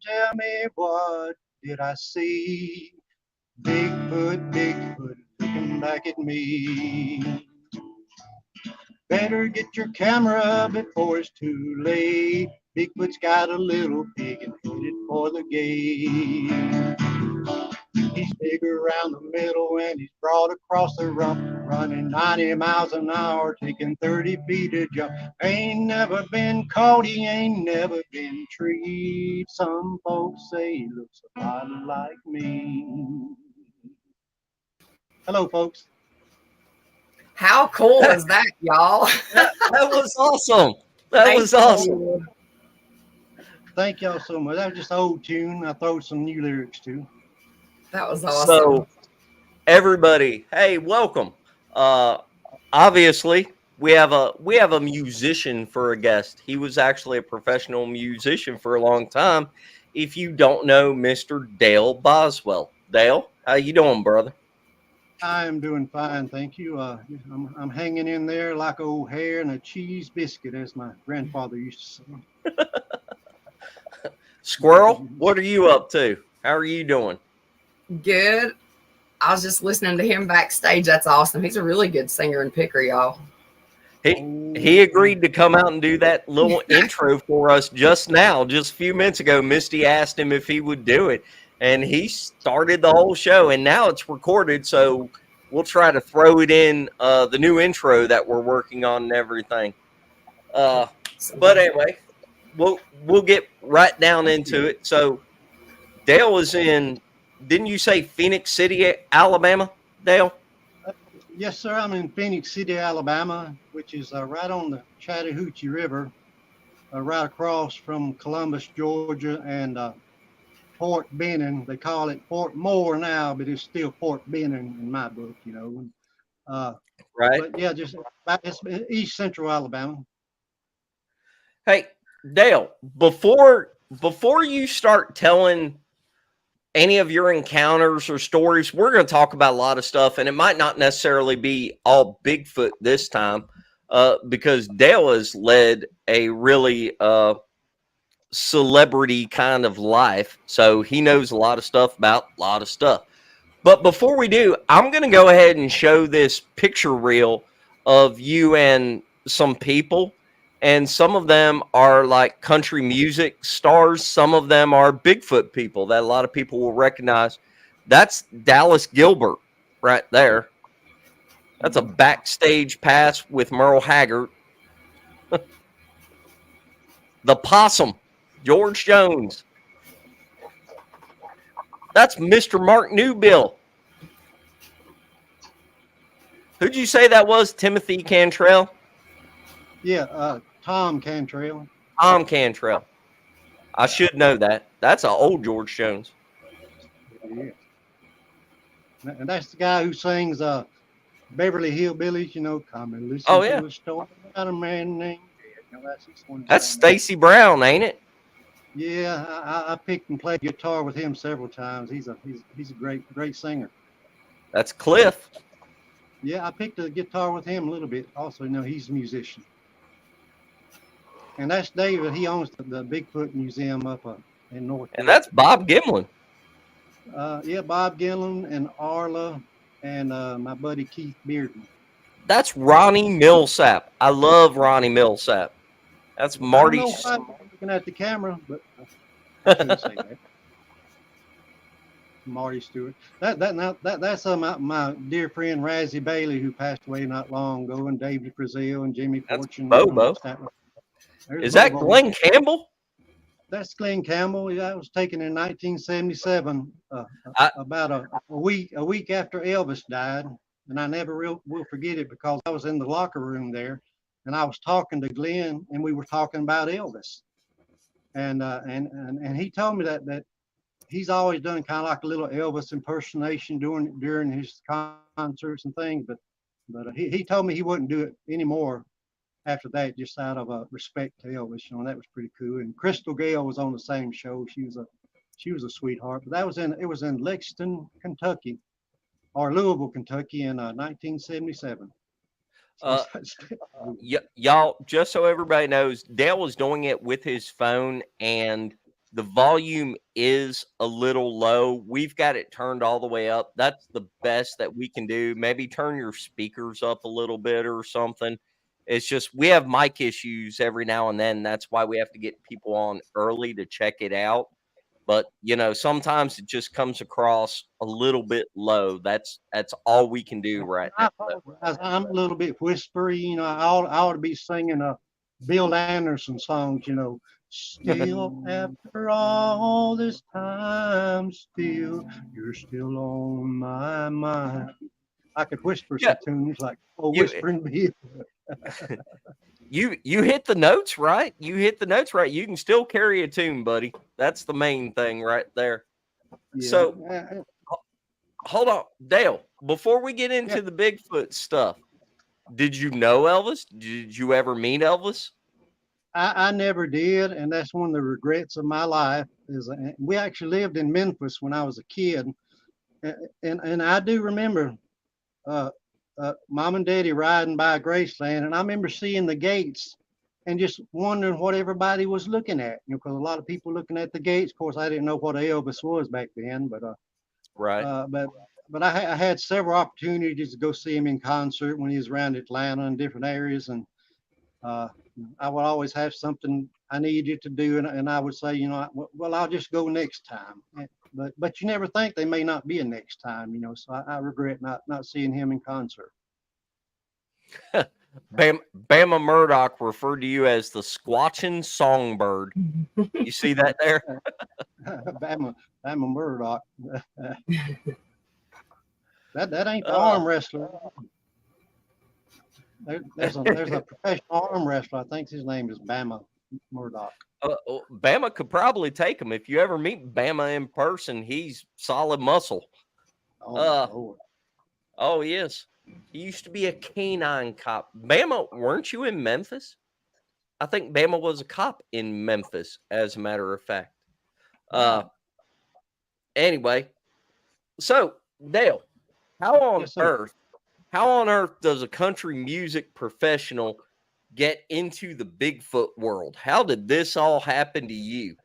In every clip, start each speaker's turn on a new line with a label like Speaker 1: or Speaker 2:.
Speaker 1: tell me what did I see? Bigfoot, Bigfoot, looking back at me. Better get your camera before it's too late. Bigfoot's got a little pig and headed for the gate. He's big around the middle and he's broad across the rump, running 90 miles an hour, taking 30 feet a jump. Ain't never been caught, he ain't never been treed. Some folks say he looks a lot like me. Hello, folks.
Speaker 2: How cool is that, y'all?
Speaker 3: That was awesome. That was awesome.
Speaker 1: Thank y'all so much. That was just an old tune. I throw some new lyrics too.
Speaker 2: That was awesome.
Speaker 3: So, everybody, hey, welcome. Obviously, we have a musician for a guest. He was actually a professional musician for a long time. If you don't know Mr. Dale Boswell, Dale, how you doing, brother?
Speaker 1: I am doing fine, thank you. I'm hanging in there like old hair and a cheese biscuit, as my grandfather used to say.
Speaker 3: Squirrel, what are you up to? How are you doing?
Speaker 2: Good. I was just listening to him backstage. That's awesome. He's a really good singer and picker, y'all.
Speaker 3: He agreed to come out and do that little intro for us just now, just a few minutes ago. Misty asked him if he would do it, and he started the whole show, and now it's recorded, so we'll try to throw it in the new intro that we're working on and everything. But anyway, we'll get right down into it. So Dale was in, didn't you say Phoenix City, Alabama, Dale?
Speaker 1: Yes, sir. I'm in Phoenix City, Alabama, which is right on the Chattahoochee River, right across from Columbus, Georgia, and Fort Benning. They call it Fort Moore now, but it's still Fort Benning in my book, you know.
Speaker 3: Right.
Speaker 1: But yeah, just it's East Central Alabama.
Speaker 3: Hey, Dale, before you start telling any of your encounters or stories, we're going to talk about a lot of stuff, and it might not necessarily be all Bigfoot this time, because Dale has led a really celebrity kind of life, so he knows a lot of stuff about a lot of stuff. But before we do, I'm going to go ahead and show this picture reel of you and some people. And some of them are like country music stars. Some of them are Bigfoot people that a lot of people will recognize. That's Dallas Gilbert right there. That's a backstage pass with Merle Haggard. The Possum, George Jones. That's Mr. Mark Newbill. Who'd you say that was? Timothy Cantrell?
Speaker 1: Yeah, Tom Cantrell.
Speaker 3: Tom Cantrell. I should know that. That's an old George Jones.
Speaker 1: Yeah. And that's the guy who sings Beverly Hillbillies, you know, come and listen to a story about a man named Ed. You know, that's his one.
Speaker 3: That's Stacy Brown, ain't it?
Speaker 1: Yeah, I picked and played guitar with him several times. He's a great singer.
Speaker 3: That's Cliff.
Speaker 1: Yeah, I picked the guitar with him a little bit. Also, you know, he's a musician. And that's David. He owns the Bigfoot Museum up in North.
Speaker 3: And that's Bob Gimlin.
Speaker 1: Yeah, Bob Gimlin and Arla and my buddy Keith Bearden.
Speaker 3: That's Ronnie Millsap. I love Ronnie Millsap. That's Marty.
Speaker 1: I don't know why I'm looking at the camera, but I shouldn't say that. Marty Stewart. That's my dear friend Razzie Bailey, who passed away not long ago, and David Brazil and Jimmy Fortune.
Speaker 3: Bobo. Is that Glenn Campbell?
Speaker 1: That's Glenn Campbell. Yeah, it was taken in 1977, about a week after Elvis died, and I never will forget it because I was in the locker room there, and I was talking to Glenn, and we were talking about Elvis, and he told me that he's always done kind of like a little Elvis impersonation during his concerts and things, but he told me he wouldn't do it anymore after that, just out of respect to Elvis, you know, and that was pretty cool. And Crystal Gale was on the same show. She was a sweetheart. But it was in Lexington, Kentucky, or Louisville, Kentucky, in 1977.
Speaker 3: Y'all, just so everybody knows, Dale was doing it with his phone, and The volume is a little low. We've got it turned all the way up. That's the best that we can do. Maybe turn your speakers up a little bit or something. It's just we have mic issues every now and then. That's why we have to get people on early to check it out. But sometimes it just comes across a little bit low. That's all we can do right
Speaker 1: I
Speaker 3: now.
Speaker 1: apologize. I'm a little bit whispery. I ought to be singing Bill Anderson songs. Still after all this time, still you're still on my mind. I could whisper some tunes like Whispering Bill.
Speaker 3: You hit the notes right. You hit the notes right. You can still carry a tune, buddy. That's the main thing right there.
Speaker 1: Yeah.
Speaker 3: So hold on, Dale. Before we get into the Bigfoot stuff, did you know Elvis? Did you ever meet Elvis?
Speaker 1: I never did, and that's one of the regrets of my life. We actually lived in Memphis when I was a kid, and I do remember Mom and Daddy riding by Graceland, and I remember seeing the gates and just wondering what everybody was looking at. Because a lot of people looking at the gates. Of course, I didn't know what Elvis was back then, but
Speaker 3: right.
Speaker 1: But I had several opportunities to go see him in concert when he was around Atlanta and different areas, and I would always have something I needed to do, and I would say, well, I'll just go next time. But you never think they may not be a next time, So I regret not seeing him in concert.
Speaker 3: Bama Murdoch referred to you as the squatching songbird. You see that there?
Speaker 1: Bama Murdoch. that ain't the arm wrestler. There's a professional arm wrestler. I think his name is Bama Murdoch.
Speaker 3: Bama could probably take him. If you ever meet Bama in person, he's solid muscle. Oh, yes. He used to be a canine cop. Bama, weren't you in Memphis? I think Bama was a cop in Memphis, as a matter of fact. Anyway, so Dale, how on earth does a country music professional get into the Bigfoot world? How did this all happen to you?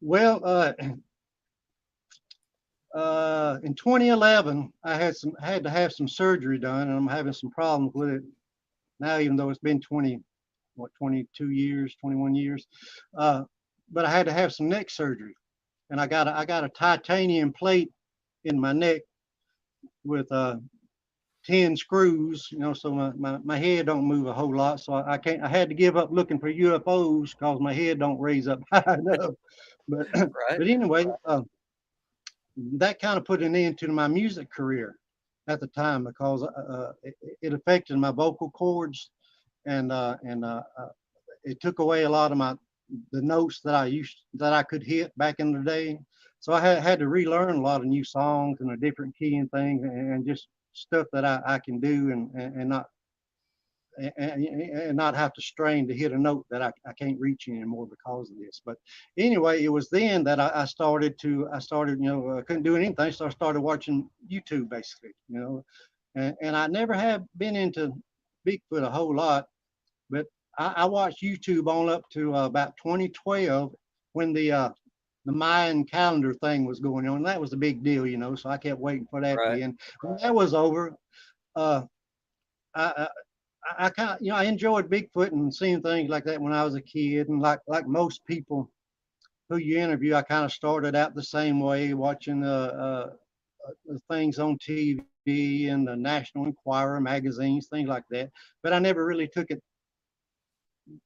Speaker 1: Well, in 2011, I had to have some surgery done, and I'm having some problems with it now, even though it's been 22 years, 21 years. But I had to have some neck surgery, and I got a titanium plate in my neck with 10 screws, so my head don't move a whole lot. So I had to give up looking for UFOs because my head don't raise up high enough. But
Speaker 3: Right.
Speaker 1: But anyway, that kind of put an end to my music career at the time because it affected my vocal cords, and it took away a lot of the notes that I could hit back in the day. So I had to relearn a lot of new songs and a different key and things, and just stuff that I can do and not have to strain to hit a note that I can't reach anymore because of this. But anyway, it was then that I started, I couldn't do anything, so I started watching YouTube basically, and I never have been into Bigfoot a whole lot, but I watched YouTube on up to about 2012 when the Mayan calendar thing was going on. And that was a big deal, so I kept waiting for that to end. When that was over, I kind of, I enjoyed Bigfoot and seeing things like that when I was a kid. And like most people who you interview, I kind of started out the same way, watching the things on TV and the National Enquirer magazines, things like that. But I never really took it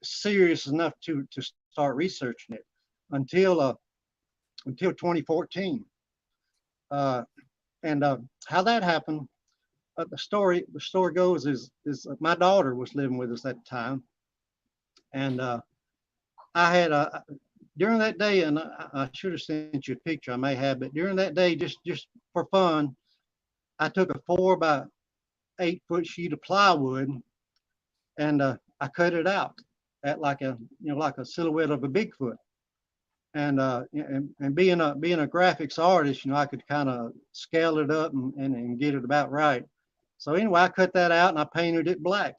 Speaker 1: serious enough to start researching it until 2014. And how that happened, the story goes is my daughter was living with us at the time, and I had during that day, and I should have sent you a picture, I may have, but during that day, just for fun, I took a 4 by 8 foot sheet of plywood, and I cut it out at like a silhouette of a Bigfoot. And being a graphics artist, I could kind of scale it up and get it about right. So anyway, I cut that out and I painted it black,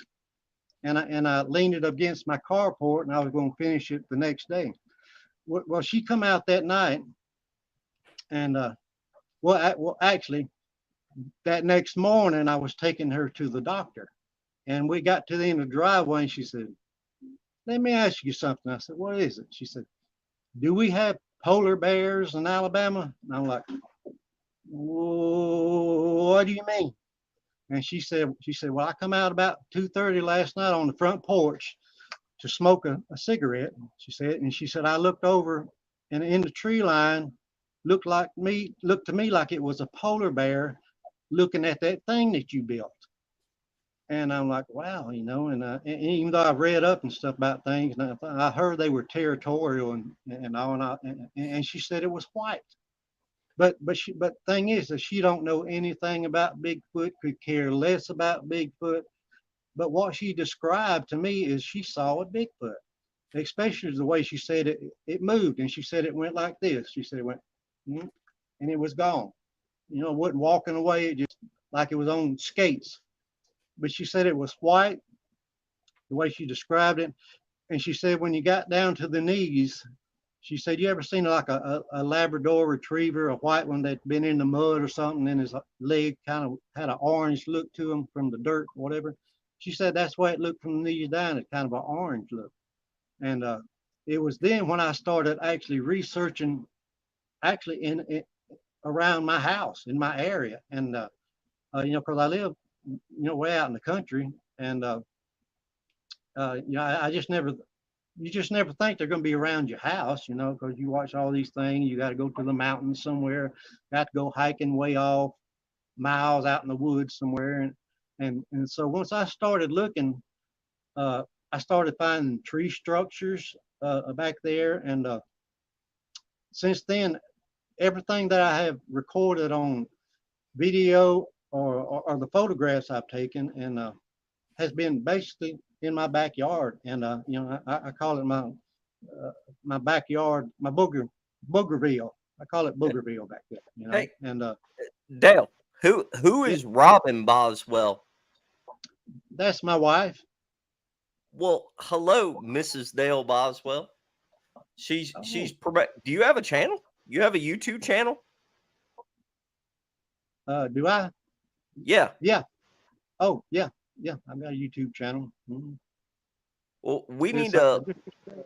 Speaker 1: and I leaned it against my carport, and I was going to finish it the next day. well, she come out that night, and well, actually, that next morning I was taking her to the doctor, and we got to the end of the driveway, and she said, "Let me ask you something." I said, "What is it?" She said, "Do we have polar bears in Alabama?" And I'm like, "What do you mean?" And she said, "Well, I come out about 2:30 last night on the front porch to smoke a cigarette." She said, "I looked over, and in the tree line looked to me like it was a polar bear looking at that thing that you built." And I'm like, wow, and even though I've read up and stuff about things, and I heard they were territorial and all, and she said it was white. But thing is that she don't know anything about Bigfoot, could care less about Bigfoot. But what she described to me is she saw a Bigfoot, especially the way she said it moved. And she said it went like this. She said it went, and it was gone. It wasn't walking away, it just like it was on skates. But she said it was white, the way she described it. And she said when you got down to the knees, she said, "You ever seen like a Labrador retriever, a white one that's been in the mud or something, and his leg kind of had an orange look to him from the dirt, whatever?" She said that's why it looked from the knees down, it's kind of an orange look. And it was then when I started actually researching, actually in around my house, in my area. And, because I live, way out in the country. And, I just never, you just never think they're going to be around your house, because you watch all these things. You got to go to the mountains somewhere, got to go hiking way off, miles out in the woods somewhere. And so once I started looking, I started finding tree structures back there. And since then, everything that I have recorded on video or the photographs I've taken and has been basically in my backyard. And I call it my backyard, my Boogerville. I call it Boogerville back there.
Speaker 3: Hey,
Speaker 1: and
Speaker 3: Dale, who is Robin Boswell?
Speaker 1: That's my wife.
Speaker 3: Well, hello, Mrs. Dale Boswell. She's do you have a channel? You have a YouTube channel?
Speaker 1: Do I?
Speaker 3: Yeah.
Speaker 1: Yeah. Oh, yeah. Yeah. I've got a YouTube channel. Mm-hmm.
Speaker 3: Well, we need to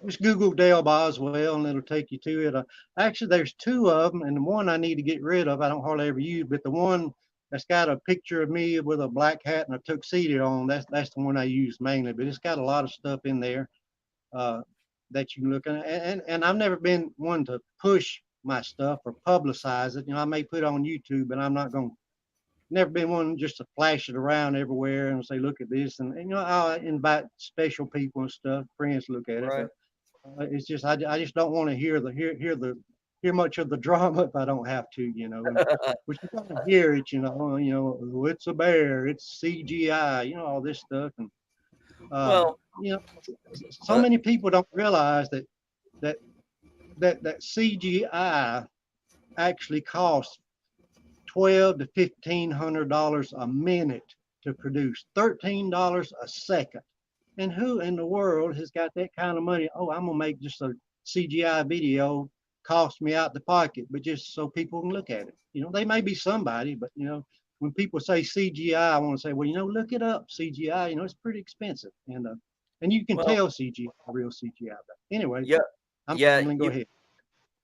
Speaker 1: just Google Dale Boswell and it'll take you to it. Actually, there's two of them, and the one I need to get rid of, I don't hardly ever use, but the one that's got a picture of me with a black hat and a tuxedo on, that's the one I use mainly. But it's got a lot of stuff in there that you can look at. And I've never been one to push my stuff or publicize it. I may put it on YouTube, but I'm not going to. Never been one just to flash it around everywhere and say, "Look at this," and I'll invite special people and stuff, friends to look at it.
Speaker 3: right.
Speaker 1: But it's just I just don't want to hear much of the drama if I don't have to, But you got to hear it, it's a bear, it's CGI, all this stuff, and
Speaker 3: Well,
Speaker 1: so many people don't realize that CGI actually costs $1,200 to $1,500 a minute to produce, $13 a second. And who in the world has got that kind of money? Oh, I'm gonna make just a CGI video, cost me out the pocket, but just so people can look at it. They may be somebody, but when people say CGI, I want to say, well, look it up. CGI, it's pretty expensive, and you can tell CGI, real CGI. But anyway,
Speaker 3: yeah,
Speaker 1: go ahead.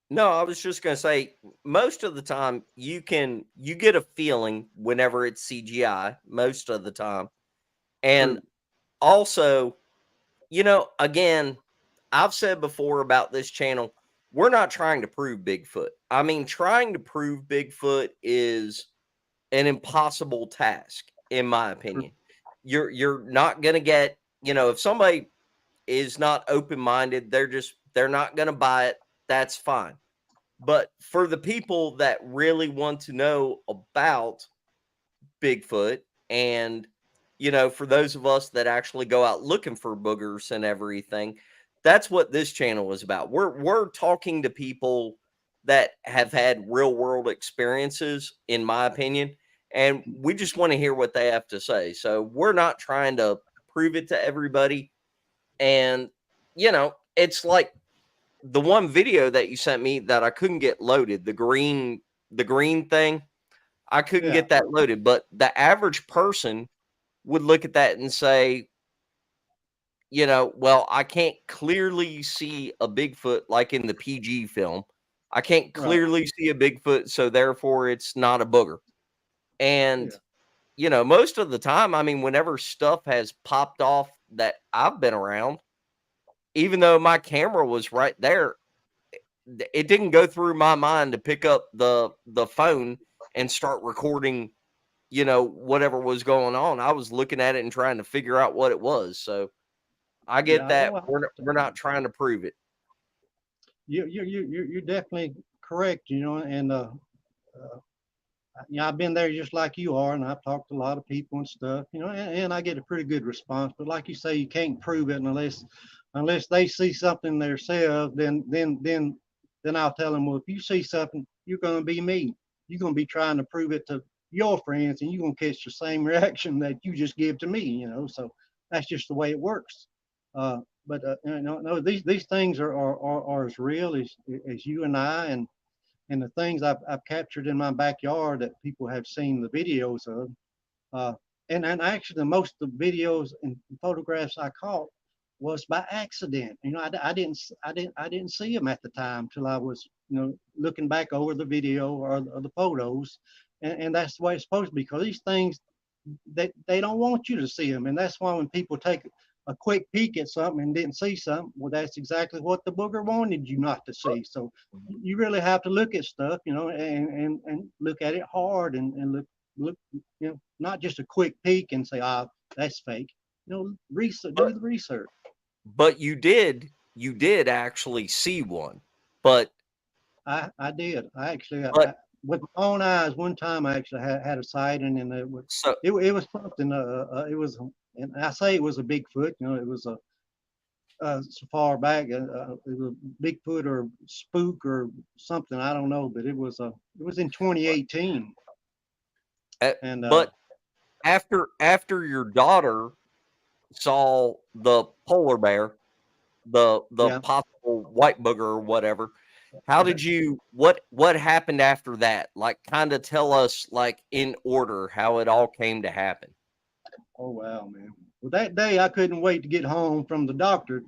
Speaker 3: No, I was just going to say, most of the time you get a feeling whenever it's CGI, most of the time. And also, again, I've said before about this channel, we're not trying to prove Bigfoot. I mean, trying to prove Bigfoot is an impossible task, in my opinion. You're not going to get, if somebody is not open-minded, they're not going to buy it. That's fine. But for the people that really want to know about Bigfoot and, for those of us that actually go out looking for boogers and everything, that's what this channel is about. We're talking to people that have had real world experiences, in my opinion, and we just want to hear what they have to say. So we're not trying to prove it to everybody. And, it's like the one video that you sent me that I couldn't get loaded, the green thing, I couldn't
Speaker 1: Yeah.
Speaker 3: get that loaded. But the average person would look at that and say, well, I can't clearly see a Bigfoot like in the PG film. I can't
Speaker 1: Right.
Speaker 3: clearly see a Bigfoot, so therefore it's not a booger. And,
Speaker 1: Yeah.
Speaker 3: most of the time, I mean, whenever stuff has popped off that I've been around, even though my camera was right there, it didn't go through my mind to pick up the phone and start recording, whatever was going on. I was looking at it and trying to figure out what it was. So I get
Speaker 1: Yeah.
Speaker 3: that.
Speaker 1: Oh,
Speaker 3: We're not trying to prove it.
Speaker 1: you're definitely correct. And I've been there just like you are, and I've talked to a lot of people and stuff. And I get a pretty good response. But like you say, you can't prove it unless they see something themselves. Then I'll tell them, well, if you see something, you're going to be me. You're going to be trying to prove it to your friends, and you're going to catch the same reaction that you just give to me. So that's just the way it works. But no, these things are as real as you and I, and the things I've captured in my backyard that people have seen the videos of. Uh, and actually, most of the videos and photographs I caught was by accident. I didn't see them at the time till I was, looking back over the video or the photos, and that's the way it's supposed to be. Because these things, they don't want you to see them, and that's why when people take a quick peek at something and didn't see something, well, that's exactly what the booger wanted you not to see. So you really have to look at stuff, and look at it hard and look, not just a quick peek and say, that's fake. Research, do the research.
Speaker 3: But you did actually see one. But
Speaker 1: I did. I actually,
Speaker 3: but
Speaker 1: with my own eyes, one time I actually had a sighting, and it was
Speaker 3: so
Speaker 1: it was something. It was, and I say it was a Bigfoot. It was so far back, it was a Bigfoot or spook or something. I don't know, but it was in 2018. And
Speaker 3: but after your daughter saw the polar bear, the
Speaker 1: yeah,
Speaker 3: possible white booger or whatever, how did you what happened after that? Like, kind of tell us, like, in order how it all came to happen.
Speaker 1: oh wow, man. Well, that day I couldn't wait to get home from the doctor,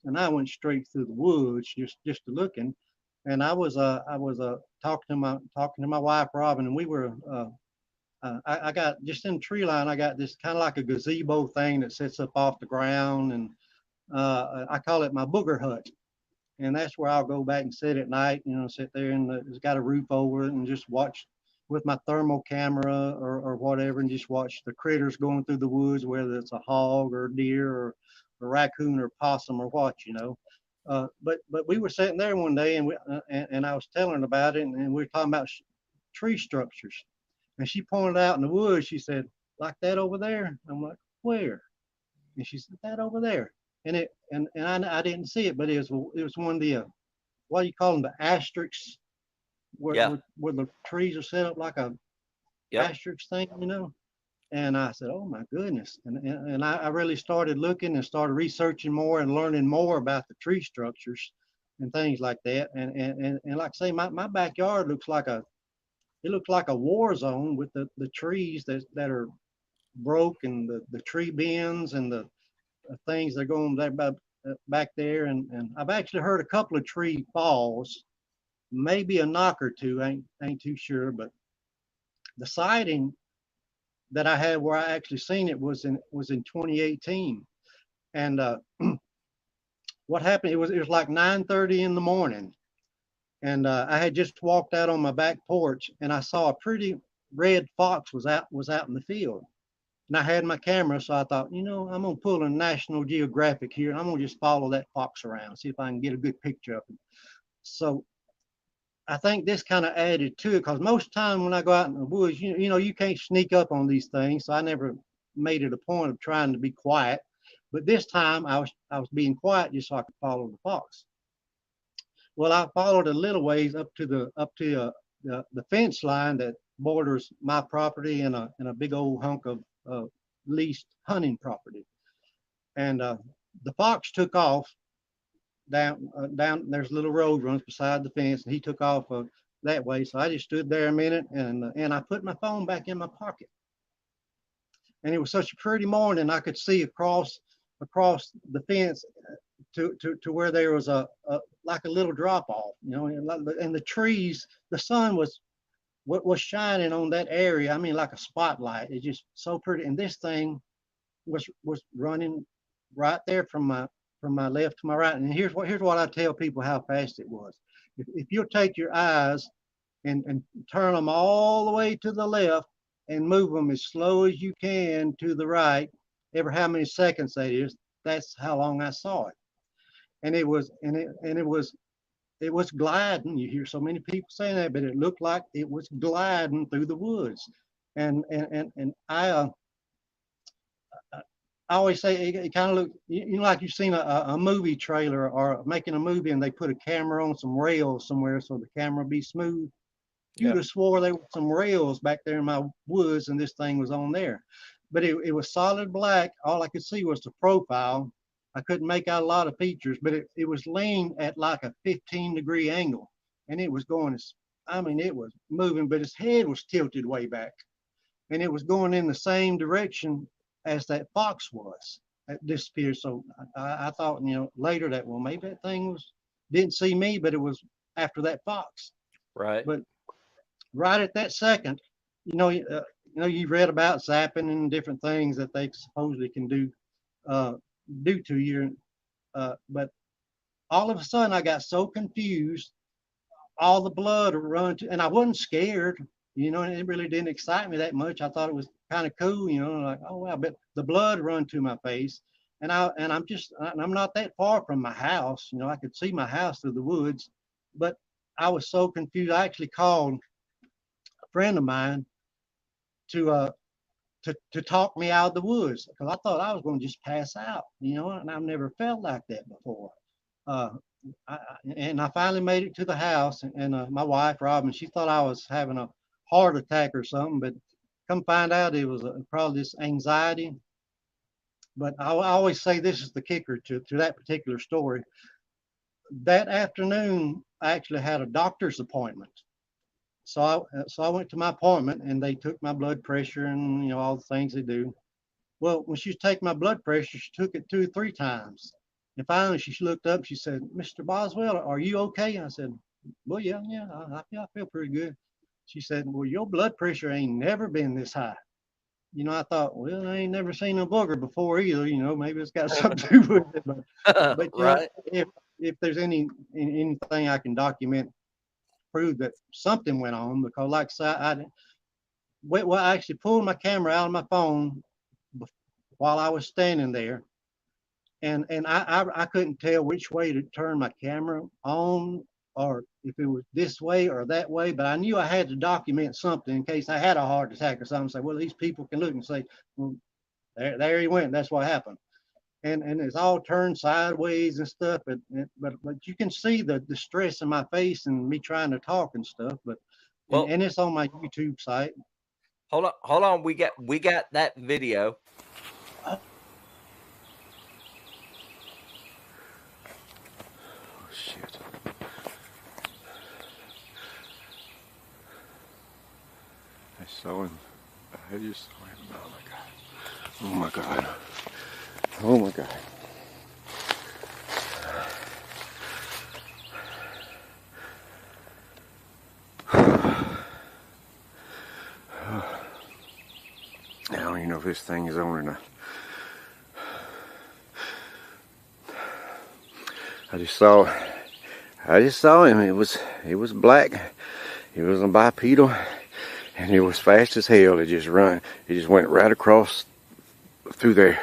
Speaker 1: and I went straight through the woods just to looking. And I was talking to my wife Robin, and we were I got just in the tree line. I got this kind of like a gazebo thing that sits up off the ground, and I call it my booger hut. And that's where I'll go back and sit at night. Sit there, and it's got a roof over it, and just watch with my thermal camera or whatever, and just watch the critters going through the woods, whether it's a hog or deer or a raccoon or possum or what. But we were sitting there one day, and I was telling her about it, and we were talking about tree structures. And she pointed out in the woods. She said, "Like that over there?" I'm like, "Where?" And she said, "That over there." And I didn't see it, but it was one of the what do you call them, the asterisks, where,
Speaker 3: Yeah.
Speaker 1: where the trees are set up like a
Speaker 3: Yep.
Speaker 1: asterisk thing. And I said, "Oh my goodness!" And I really started looking and started researching more and learning more about the tree structures and things like that. And like I say, my backyard looks like a war zone with the trees that are broke, and the tree bends and the things that are going back there. And I've actually heard a couple of tree falls, maybe a knock or two. Ain't too sure, but the sighting that I had where I actually seen it was in 2018. And what happened? It was like 9:30 in the morning, and I had just walked out on my back porch, and I saw a pretty red fox was out in the field. And I had my camera, so I thought, I'm gonna pull a National Geographic here, and I'm gonna just follow that fox around, see if I can get a good picture of him. So I think this kind of added to it, because most time when I go out in the woods, you can't sneak up on these things. So I never made it a point of trying to be quiet. But this time I was being quiet just so I could follow the fox. Well, I followed a little ways up to the fence line that borders my property and a big old hunk of leased hunting property. And the fox took off down. There's a little road runs beside the fence, and he took off that way. So I just stood there a minute, and I put my phone back in my pocket. And it was such a pretty morning. I could see across the fence to where there was a like a little drop off, and the trees. The sun was shining on that area. I mean, like a spotlight. It's just so pretty. And this thing was running right there from my left to my right. And here's what I tell people how fast it was. If you'll take your eyes and turn them all the way to the left and move them as slow as you can to the right, ever how many seconds that is, that's how long I saw it. And it was gliding. You hear so many people saying that, but it looked like it was gliding through the woods. And I always say it kind of looked, like you've seen a movie trailer or making a movie and they put a camera on some rails somewhere so the camera be smooth. You'd have swore there were some rails back there in my woods and this thing was on there. But it was solid black. All I could see was the profile. I couldn't make out a lot of features, but it was leaned at like a 15-degree angle. And it was going, it was moving, but its head was tilted way back. And it was going in the same direction as that fox was. It disappeared. So I thought, later that, well, maybe that thing didn't see me, but it was after that fox.
Speaker 3: Right.
Speaker 1: But right at that second, you read about zapping and different things that they supposedly can do to you. But all of a sudden I got so confused, all the blood run and I wasn't scared, and it really didn't excite me that much. I thought it was kind of cool, like, oh wow, but the blood run to my face. And I'm not that far from my house. I could see my house through the woods, but I was so confused. I actually called a friend of mine to talk me out of the woods because I thought I was going to just pass out, and I've never felt like that before. And I finally made it to the house, and my wife, Robin, she thought I was having a heart attack or something, but come find out it was probably this anxiety. But I always say this is the kicker to that particular story. That afternoon, I actually had a doctor's appointment. So I went to my appointment and they took my blood pressure and all the things they do. Well, when she was taking my blood pressure, she took it 2 or 3 times. And finally she looked up, she said, "Mr. Boswell, are you okay?" And I said, "Well, yeah, I feel pretty good." She said, "Well, your blood pressure ain't never been this high." I thought, well, I ain't never seen a booger before either. Maybe it's got something to do with it. But
Speaker 3: right.
Speaker 1: If there's anything I can document, prove that something went on, because like I said, I actually pulled my camera out of my phone while I was standing there, and I couldn't tell which way to turn my camera on or if it was this way or that way, but I knew I had to document something in case I had a heart attack or something. Say, well, these people can look and say, well, there he went. That's what happened. And it's all turned sideways and stuff. But you can see the distress in my face and me trying to talk and stuff. But and it's on my YouTube site.
Speaker 3: Hold on. We got that video.
Speaker 4: Oh shit! I saw him. I just saw him. Oh my god! Oh my god! I don't even know if this thing is on or not. I just saw him. It was black. It was a bipedal, and it was fast as hell. It just went right across through there,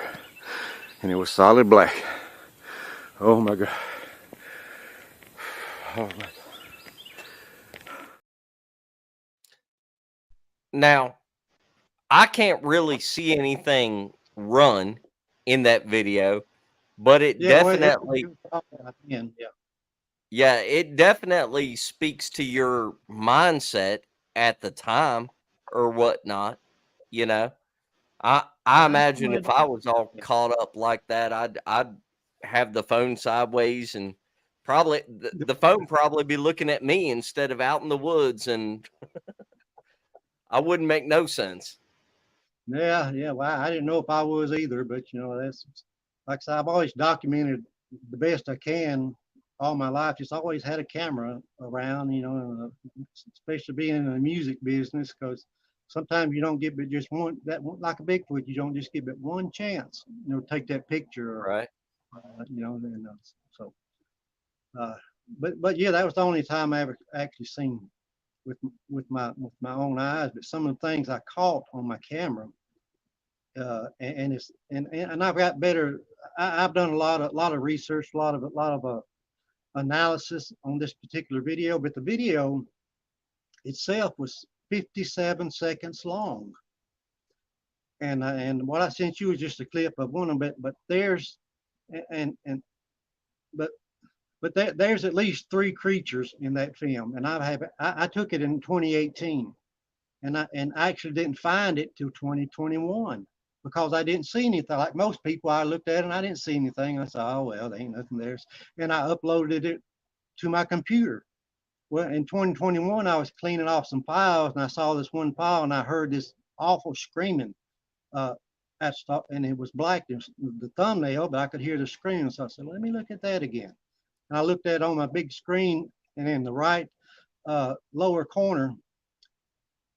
Speaker 4: and it was solid black. Oh my god. Oh my god.
Speaker 3: Now, I can't really see anything run in that video, but it definitely, it definitely speaks to your mindset at the time or whatnot. I imagine if I was all caught up like that, I'd have the phone sideways and Probably the phone probably be looking at me instead of out in the woods, and I wouldn't make no sense.
Speaker 1: Yeah, yeah. Well, I didn't know if I was either, but that's like I said, I've always documented the best I can all my life. Just always had a camera around, and, especially being in the music business, because sometimes you don't get but just one like a Bigfoot, you don't just get but one chance, take that picture, or,
Speaker 3: Right.
Speaker 1: and so. But yeah, that was the only time I ever actually seen with my own eyes. But some of the things I caught on my camera, and I've got better. I've done a lot of research, a lot of analysis on this particular video. But the video itself was 57 seconds long, and what I sent you was just a clip of one of them. But there's and but there's at least 3 creatures in that film, and I took it in 2018, and I actually didn't find it till 2021 because I didn't see anything. Like most people, I looked at it and I didn't see anything. I said, oh well, there ain't nothing there, and I uploaded it to my computer. Well, in 2021, I was cleaning off some files, and I saw this one file, and I heard this awful screaming. And it was black, the thumbnail, but I could hear the screaming. So I said, let me look at that again. And I looked at it on my big screen, and in the right lower corner,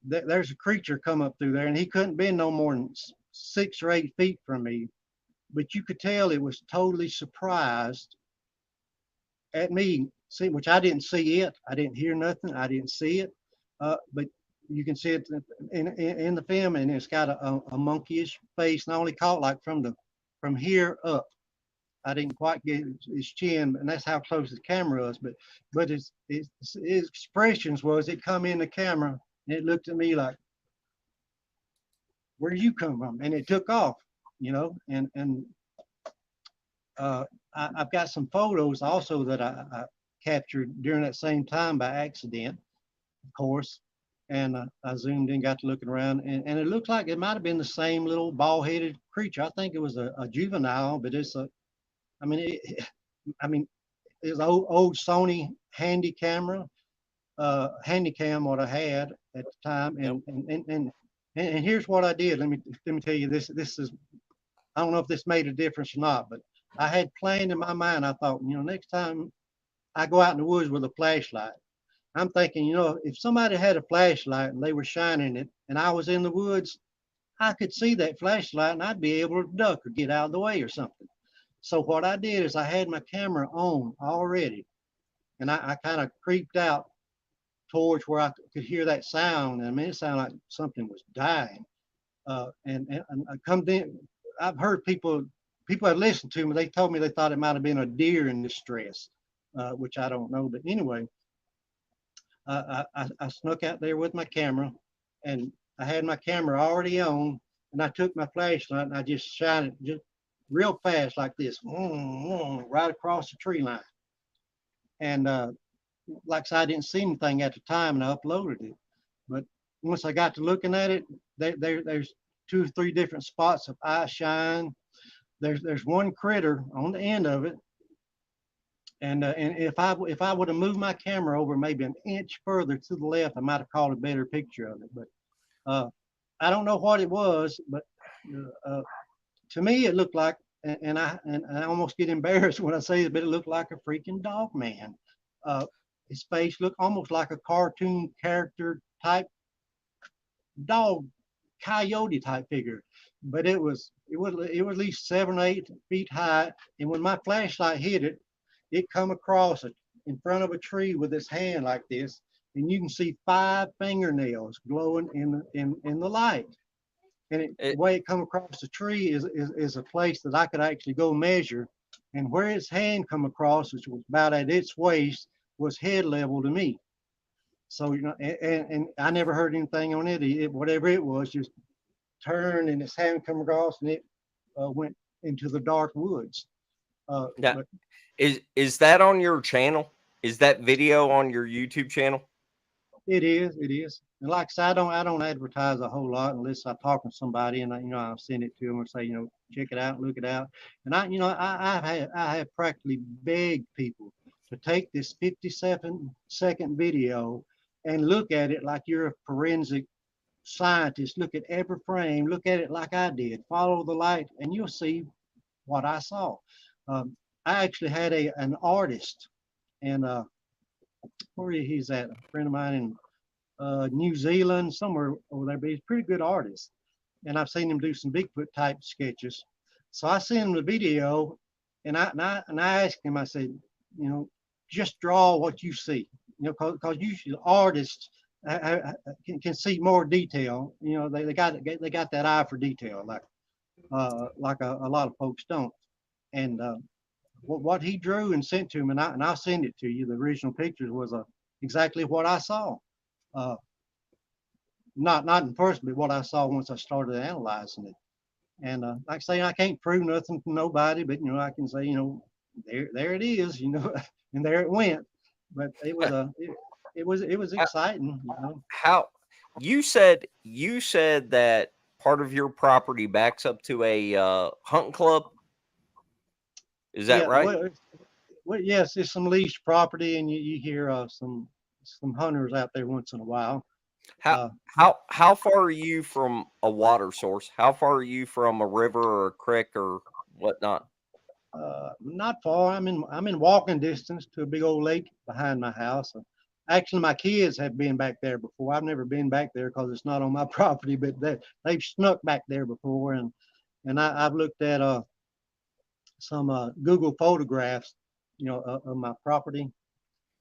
Speaker 1: there's a creature come up through there, and he couldn't be no more than 6 or 8 feet from me. But you could tell it was totally surprised at me, which I didn't see it. I didn't hear nothing. I didn't see it. But you can see it in the film, and it's got a monkeyish face, and I only caught like from here up. I didn't quite get his chin, and that's how close the camera was. But his expressions was, it come in the camera, and it looked at me like, where you come from? And it took off, and I've got some photos also that I captured during that same time by accident, of course. And I zoomed in, got to looking around, and it looked like it might have been the same little bald-headed creature. I think it was a juvenile, but it's I mean, it was an old Sony handy camera, Handycam, what I had at the time, and here's what I did. Let me tell you this. This is, I don't know if this made a difference or not, but I had planned in my mind. I thought, next time I go out in the woods with a flashlight, I'm thinking, if somebody had a flashlight and they were shining it, and I was in the woods, I could see that flashlight and I'd be able to duck or get out of the way or something. So what I did is I had my camera on already, and I kind of creeped out towards where I could hear that sound. And I mean, it sounded like something was dying. And I come in. I've heard people had listened to me. They told me they thought it might have been a deer in distress, which I don't know. But anyway, I snuck out there with my camera, and I had my camera already on, and I took my flashlight and I just shined it just real fast like this, right across the tree line. And like I said, I didn't see anything at the time, and I uploaded it. But once I got to looking at it, there's 2 or 3 different spots of eye shine. There's one critter on the end of it, and if I would have moved my camera over maybe an inch further to the left, I might have caught a better picture of it. But I don't know what it was, but to me it looked like, and I almost get embarrassed when I say it, but it looked like a freaking dog man. His face looked almost like a cartoon character type dog, coyote type figure, but it was at least 7 or 8 feet high. And when my flashlight hit it, it come across it in front of a tree with its hand like this, and you can see 5 fingernails glowing in the light. And the way it come across the tree is a place that I could actually go measure, and where its hand come across, which was about at its waist, was head level to me. So and I never heard anything on it. Whatever it was, just turned and its hand come across, and it went into the dark woods.
Speaker 3: Yeah.
Speaker 1: But
Speaker 3: Is that on your channel? Is that video on your YouTube channel?
Speaker 1: it is. And like I said, I don't advertise a whole lot unless I talk to somebody, and I'll send it to them and say, check it out, look it out. And I have practically begged people to take this 57-second video and look at it like you're a forensic scientist. Look at every frame, look at it like I did, follow the light, and you'll see what I saw. I actually had an artist, and where he's at, a friend of mine in New Zealand, somewhere over there, but he's a pretty good artist. And I've seen him do some Bigfoot type sketches. So I sent him the video, and I asked him, I said, you know, just draw what you see, you know, because usually artists can see more detail. You know, they got that eye for detail, like a lot of folks don't. And what he drew and sent to him, and I'll send it to you. The original pictures was exactly what I saw. Not in person, but what I saw once I started analyzing it. And like I say, I can't prove nothing to nobody, but you know, I can say, you know, there it is, you know, and there it went. But it was exciting, you know.
Speaker 3: How you said that part of your property backs up to a hunting club? Is that right?
Speaker 1: Well, yes, it's some leased property, and you hear some hunters out there once in a while.
Speaker 3: How far are you from a water source? How far are you from a river or a creek or whatnot?
Speaker 1: Not far. I'm in walking distance to a big old lake behind my house. Actually, my kids have been back there before. I've never been back there because it's not on my property, but they've snuck back there before, and I've looked at some Google photographs, you know, of my property,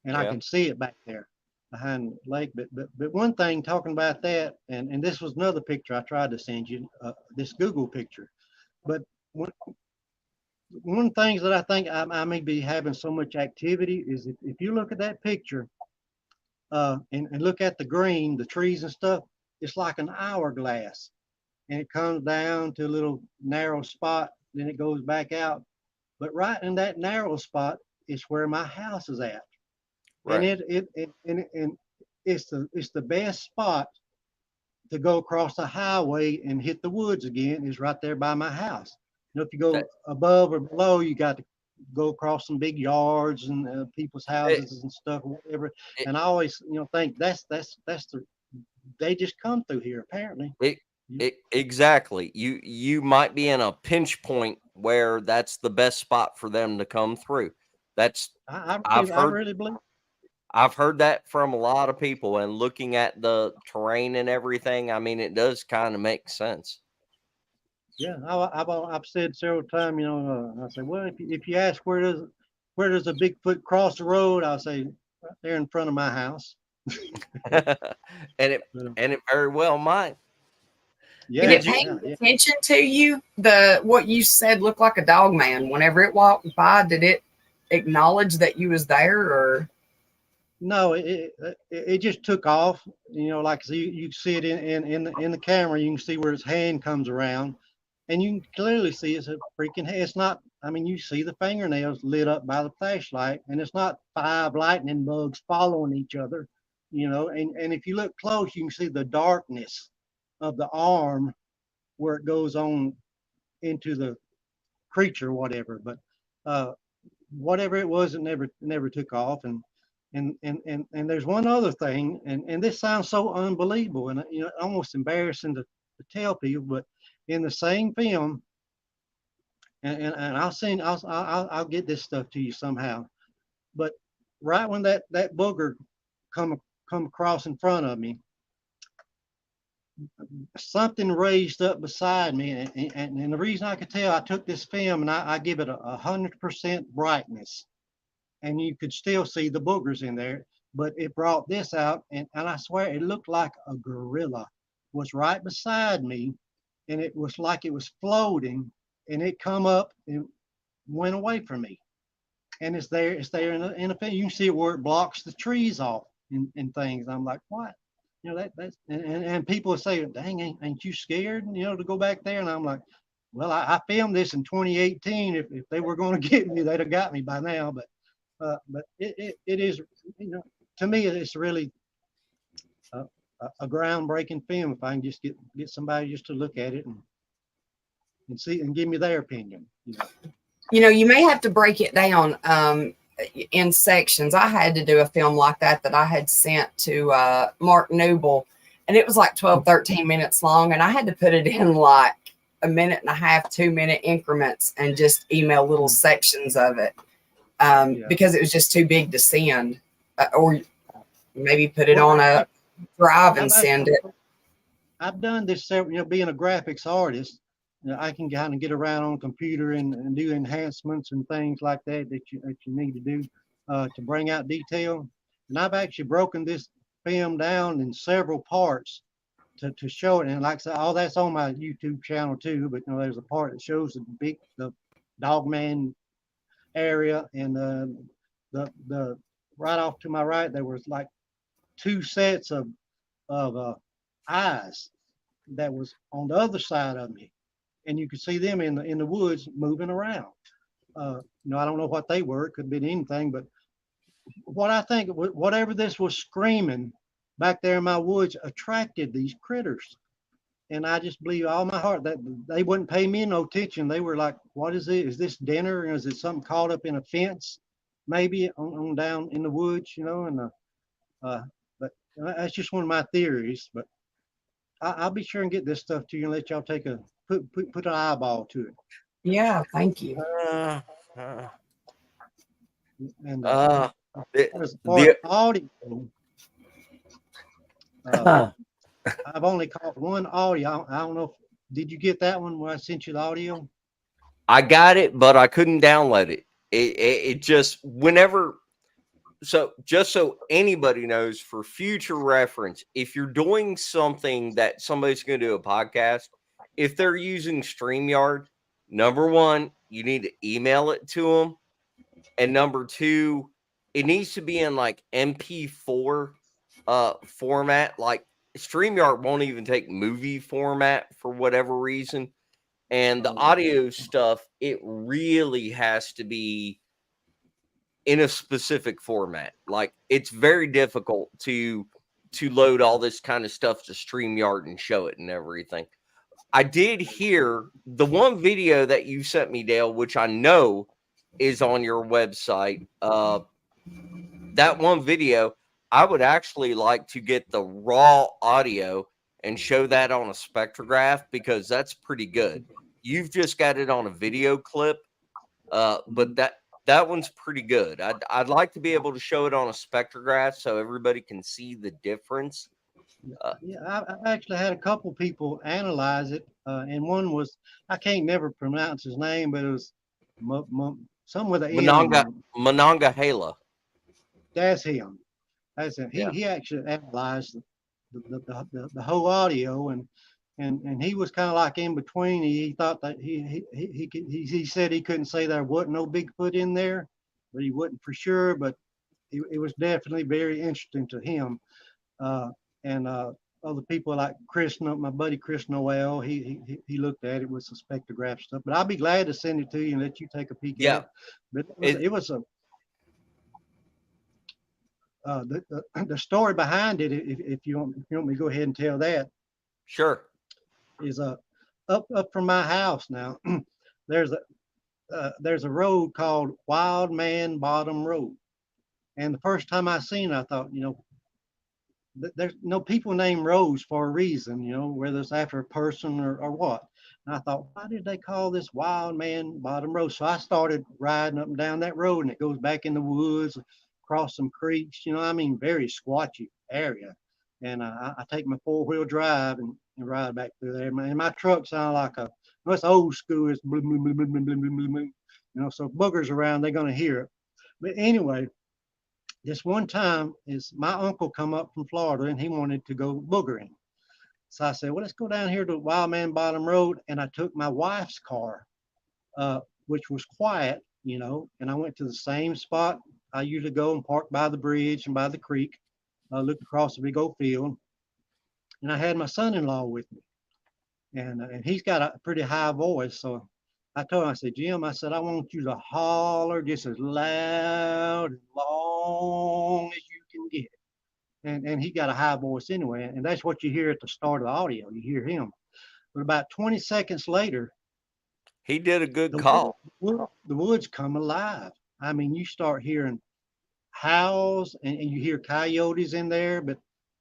Speaker 1: and I can see it back there behind the lake. But one thing, talking about that, and this was another picture I tried to send you, this Google picture. But one of the things that I think I may be having so much activity is if you look at that picture and look at the green, the trees and stuff, it's like an hourglass, and it comes down to a little narrow spot, then it goes back out. But right in that narrow spot is where my house is at. Right. And it's the best spot to go across the highway and hit the woods again, is right there by my house. You know, if you go above or below, you got to go across some big yards and people's houses and stuff, whatever. And I always, you know, think they just come through here apparently.
Speaker 3: Exactly. You might be in a pinch point where that's the best spot for them to come through. I really believe. I've heard that from a lot of people, and looking at the terrain and everything, I mean, it does kind of make sense.
Speaker 1: Yeah, I've said several times, you know, I say, well, if you ask where does a Bigfoot cross the road, I'll say right there in front of my house.
Speaker 3: and it very well might.
Speaker 2: Yeah, did it pay attention to you? What you said looked like a dog man. Whenever it walked by, did it acknowledge that you was there, or?
Speaker 1: No, it just took off. You know, like you see it in the camera. You can see where its hand comes around, and you can clearly see it's a freaking head. It's not. I mean, you see the fingernails lit up by the flashlight, and it's not 5 lightning bugs following each other. You know, and if you look close, you can see the darkness of the arm where it goes on into the creature, whatever. But whatever it was, it never took off. And there's one other thing, and this sounds so unbelievable, and you know, almost embarrassing to tell people, but in the same film, and I'll get this stuff to you somehow. But right when that booger come across in front of me, something raised up beside me, and the reason I could tell, I took this film and I give it 100% brightness, and you could still see the boogers in there, but it brought this out, and I swear it looked like a gorilla was right beside me, and it was like it was floating, and it come up and went away from me, and it's there in a you can see it where it blocks the trees off and things. I'm like, what? You know, that's and people say, dang, ain't you scared, you know, to go back there? And I'm like, well, I filmed this in 2018. If they were going to get me, they'd have got me by now. But it is, you know, to me, it's really a groundbreaking film. If I can just get somebody just to look at it and see and give me their opinion. You know,
Speaker 2: you may have to break it down. in sections. I had to do a film like that I had sent to Mark Newble, and it was like 12, 13 minutes long, and I had to put it in like a minute and a half, 2-minute increments, and just email little sections of it because it was just too big to send, or maybe put it on a drive and send it.
Speaker 1: I've done this several, being a graphics artist, I can kind of get around on computer and do enhancements and things like that you need to do to bring out detail. And I've actually broken this film down in several parts to show it. And like I said, all that's on my YouTube channel too. But there's a part that shows the Dogman area, and the right off to my right there was like 2 sets of eyes that was on the other side of me, and you could see them in the woods moving around. I don't know what they were. It could have been anything, but what I think, whatever this was screaming back there in my woods attracted these critters. And I just believe all my heart that they wouldn't pay me no attention. They were like, what is it? Is this dinner? Is it something caught up in a fence? Maybe on down in the woods, but that's just one of my theories. But I'll be sure and get this stuff to you and let y'all take put an eyeball to it.
Speaker 2: Yeah, thank you.
Speaker 1: And as far as audio, I've only caught one audio. I don't know. Did you get that one where I sent you the audio?
Speaker 3: I got it, but I couldn't download it. It just whenever. So just so anybody knows, for future reference, if you're doing something that somebody's going to do a podcast, if they're using StreamYard, number one, you need to email it to them. And number two, it needs to be in like MP4 format. Like StreamYard won't even take movie format for whatever reason. And the audio stuff, it really has to be in a specific format. Like it's very difficult to load all this kind of stuff to StreamYard and show it and everything. I did hear the one video that you sent me, Dale, which I know is on your website. That one video, I would actually like to get the raw audio and show that on a spectrograph, because that's pretty good. You've just got it on a video clip, but that one's pretty good. I'd like to be able to show it on a spectrograph so everybody can see the difference.
Speaker 1: I've actually had a couple people analyze it, and one was, I can't never pronounce his name, but it was some with an
Speaker 3: Monongahela.
Speaker 1: That's him. That's him. He actually analyzed the whole audio, and he was kind of like in between. He thought that he said he couldn't say there wasn't no Bigfoot in there, but he wasn't for sure. But it was definitely very interesting to him. And other people like my buddy Chris Noel, he looked at it with some spectrograph stuff. But I'll be glad to send it to you and let you take a peek at it. But it was the story behind it. If you want me to go ahead and tell that.
Speaker 3: Sure.
Speaker 1: Is up from my house now. There's a road called Wild Man Bottom Road, and the first time I seen it, I thought, there's no people named Rose for a reason, whether it's after a person or what. And I thought, why did they call this Wild Man Bottom Road? So I started riding up and down that road, and it goes back in the woods, across some creeks, very squatchy area. And I take my 4-wheel drive and ride back through there. And my truck sound like it's old school. It's boom, boom, boom, boom, boom, boom, boom, boom. So if boogers around, they're going to hear it. But anyway, this one time is my uncle come up from Florida, and he wanted to go boogering. So I said, well, let's go down here to Wild Man Bottom Road. And I took my wife's car, which was quiet, and I went to the same spot I usually go and park by the bridge and by the creek. Looked across the big old field, and I had my son-in-law with me, and he's got a pretty high voice. So I told him, I said, Jim, I said, I want you to holler just as loud and long as you can get. And he got a high voice anyway, and that's what you hear at the start of the audio. You hear him. But about 20 seconds later,
Speaker 3: he did a good call.
Speaker 1: The woods come alive. I mean, you start hearing howls and you hear coyotes in there, but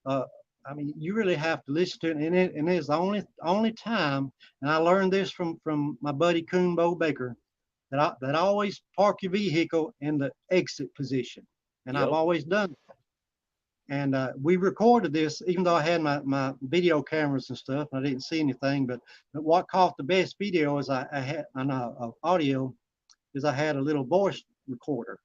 Speaker 1: uh, I mean, you really have to listen to it. And it's the only time, and I learned this from my buddy Coonbo Baker, that I always park your vehicle in the exit position, and I've
Speaker 3: Yep.
Speaker 1: always done it. And we recorded this, even though I had my video cameras and stuff, and I didn't see anything. But what caught the best video is I had on audio is I had a little voice recorder,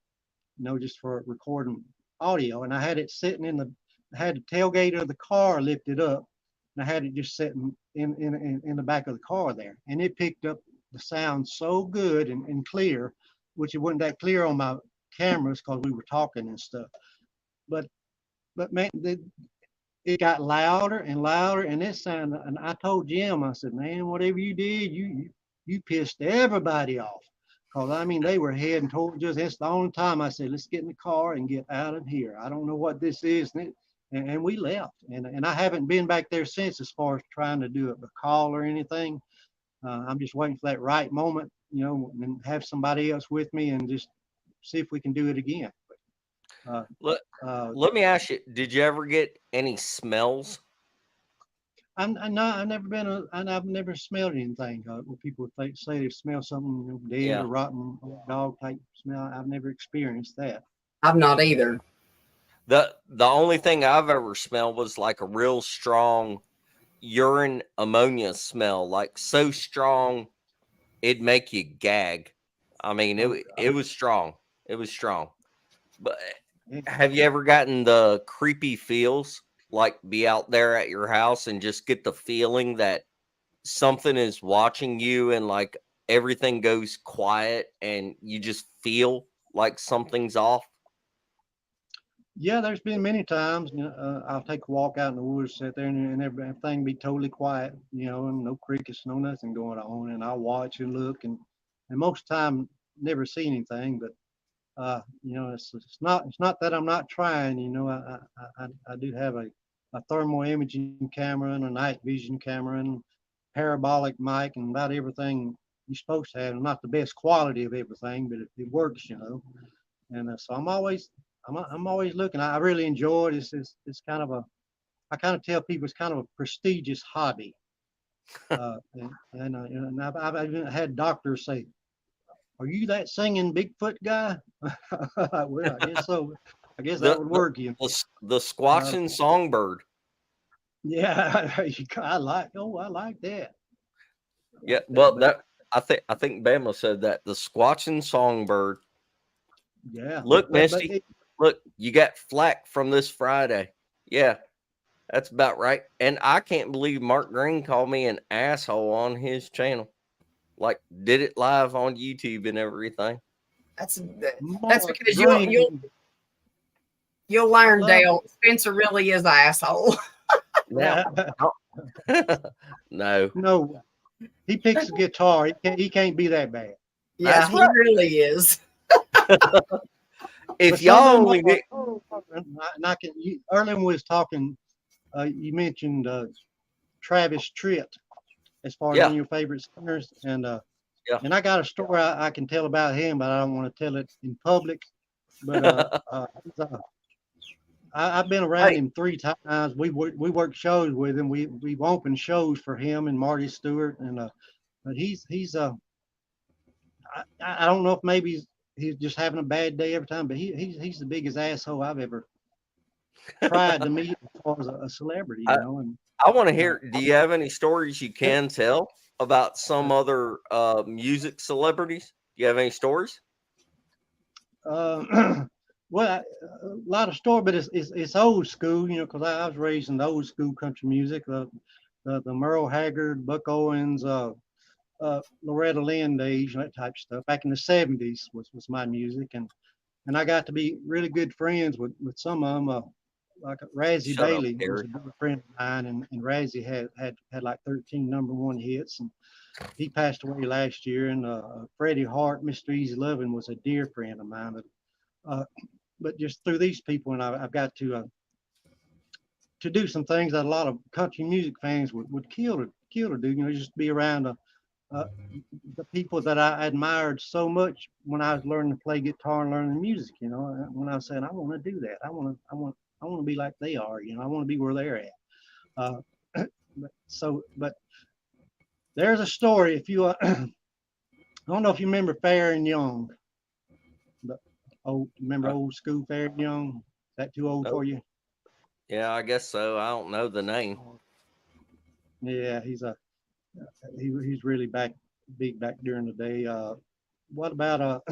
Speaker 1: just for recording audio. And I had it sitting I had the tailgate of the car lifted up, and I had it just sitting in the back of the car there. And it picked up the sound so good and clear, which it wasn't that clear on my cameras because we were talking and stuff. But man, it got louder and louder, and it sounded. And I told Jim, I said, man, whatever you did, you pissed everybody off. Cause I mean, they were heading towards us. It's the only time I said, let's get in the car and get out of here. I don't know what this is. And we left. And I haven't been back there since as far as trying to do a call or anything. I'm just waiting for that right moment, and have somebody else with me and just see if we can do it again.
Speaker 3: Let me ask you, did you ever get any smells?
Speaker 1: I've never smelled anything. Where people say they smell something dead or rotten dog type smell. I've never experienced that.
Speaker 2: I've not either.
Speaker 3: The only thing I've ever smelled was like a real strong urine ammonia smell, like so strong it'd make you gag. I mean, it was strong. It was strong. But have you ever gotten the creepy feels, like be out there at your house and just get the feeling that something is watching you and like everything goes quiet and you just feel like something's off?
Speaker 1: Yeah, there's been many times. I'll take a walk out in the woods, sit there, and everything be totally quiet. And no crickets, no nothing going on, and I'll watch and look, and most of the time never see anything. But it's not that I'm not trying. I do have a thermal imaging camera and a night vision camera and parabolic mic and about everything you're supposed to have. Not the best quality of everything, but it works. And so I'm always looking. I really enjoy it. It's kind of I kind of tell people it's kind of a prestigious hobby. And I've even had doctors say, "Are you that singing Bigfoot guy?" Well, I guess so. I guess that would work.
Speaker 3: The squatching songbird.
Speaker 1: Yeah, I like that.
Speaker 3: Yeah, well, I think Bama said that, the squatching songbird.
Speaker 1: Yeah.
Speaker 3: Look, Misty. Look, you got flack from this Friday. Yeah, that's about right. And I can't believe Mark Green called me an asshole on his channel. Like, did it live on YouTube and everything.
Speaker 2: That's because you'll learn, Dale. Spencer really is an asshole.
Speaker 3: Now, no.
Speaker 1: He picks a guitar. He can't be that bad.
Speaker 2: Yeah, he really is.
Speaker 3: If y'all only did,
Speaker 1: Earlier when we was talking, you mentioned Travis Tritt as far as one of your favorite singers, and I got a story I can tell about him, but I don't want to tell it in public. But I've been around him 3 times. We worked shows with him. We've opened shows for him and Marty Stewart, and but he's I don't know if maybe he's just having a bad day every time, but he's the biggest asshole I've ever tried to meet as far as a celebrity, And
Speaker 3: I want to hear. Do you have any stories you can tell about some other music celebrities? Do you have any stories?
Speaker 1: Well, a lot of story, but it's old school, because I was raised in the old school country music, the Merle Haggard, Buck Owens, Loretta Lynn days, that type of stuff. Back in the 70s was my music, and I got to be really good friends with some of them. Like Razzie Bailey was a good friend of mine, and Razzie had like 13 #1 hits, and he passed away last year. And Freddie Hart, Mr. Easy Lovin' was a dear friend of mine. But just through these people, and I've got to do some things that a lot of country music fans would kill to do. Just be around uh, the people that I admired so much when I was learning to play guitar and learning music. You know, when I was saying I want to do that, I want to be like they are. You know, I want to be where they're at. Uh, but there's a story. If you, I don't know if you remember Fair and Young, but remember
Speaker 3: Uh,
Speaker 1: old school Fair and Young? Is that too old
Speaker 3: oh,
Speaker 1: for you?
Speaker 3: yeah, I guess so. I don't know the name.
Speaker 1: Yeah, he's really big back during the day. What about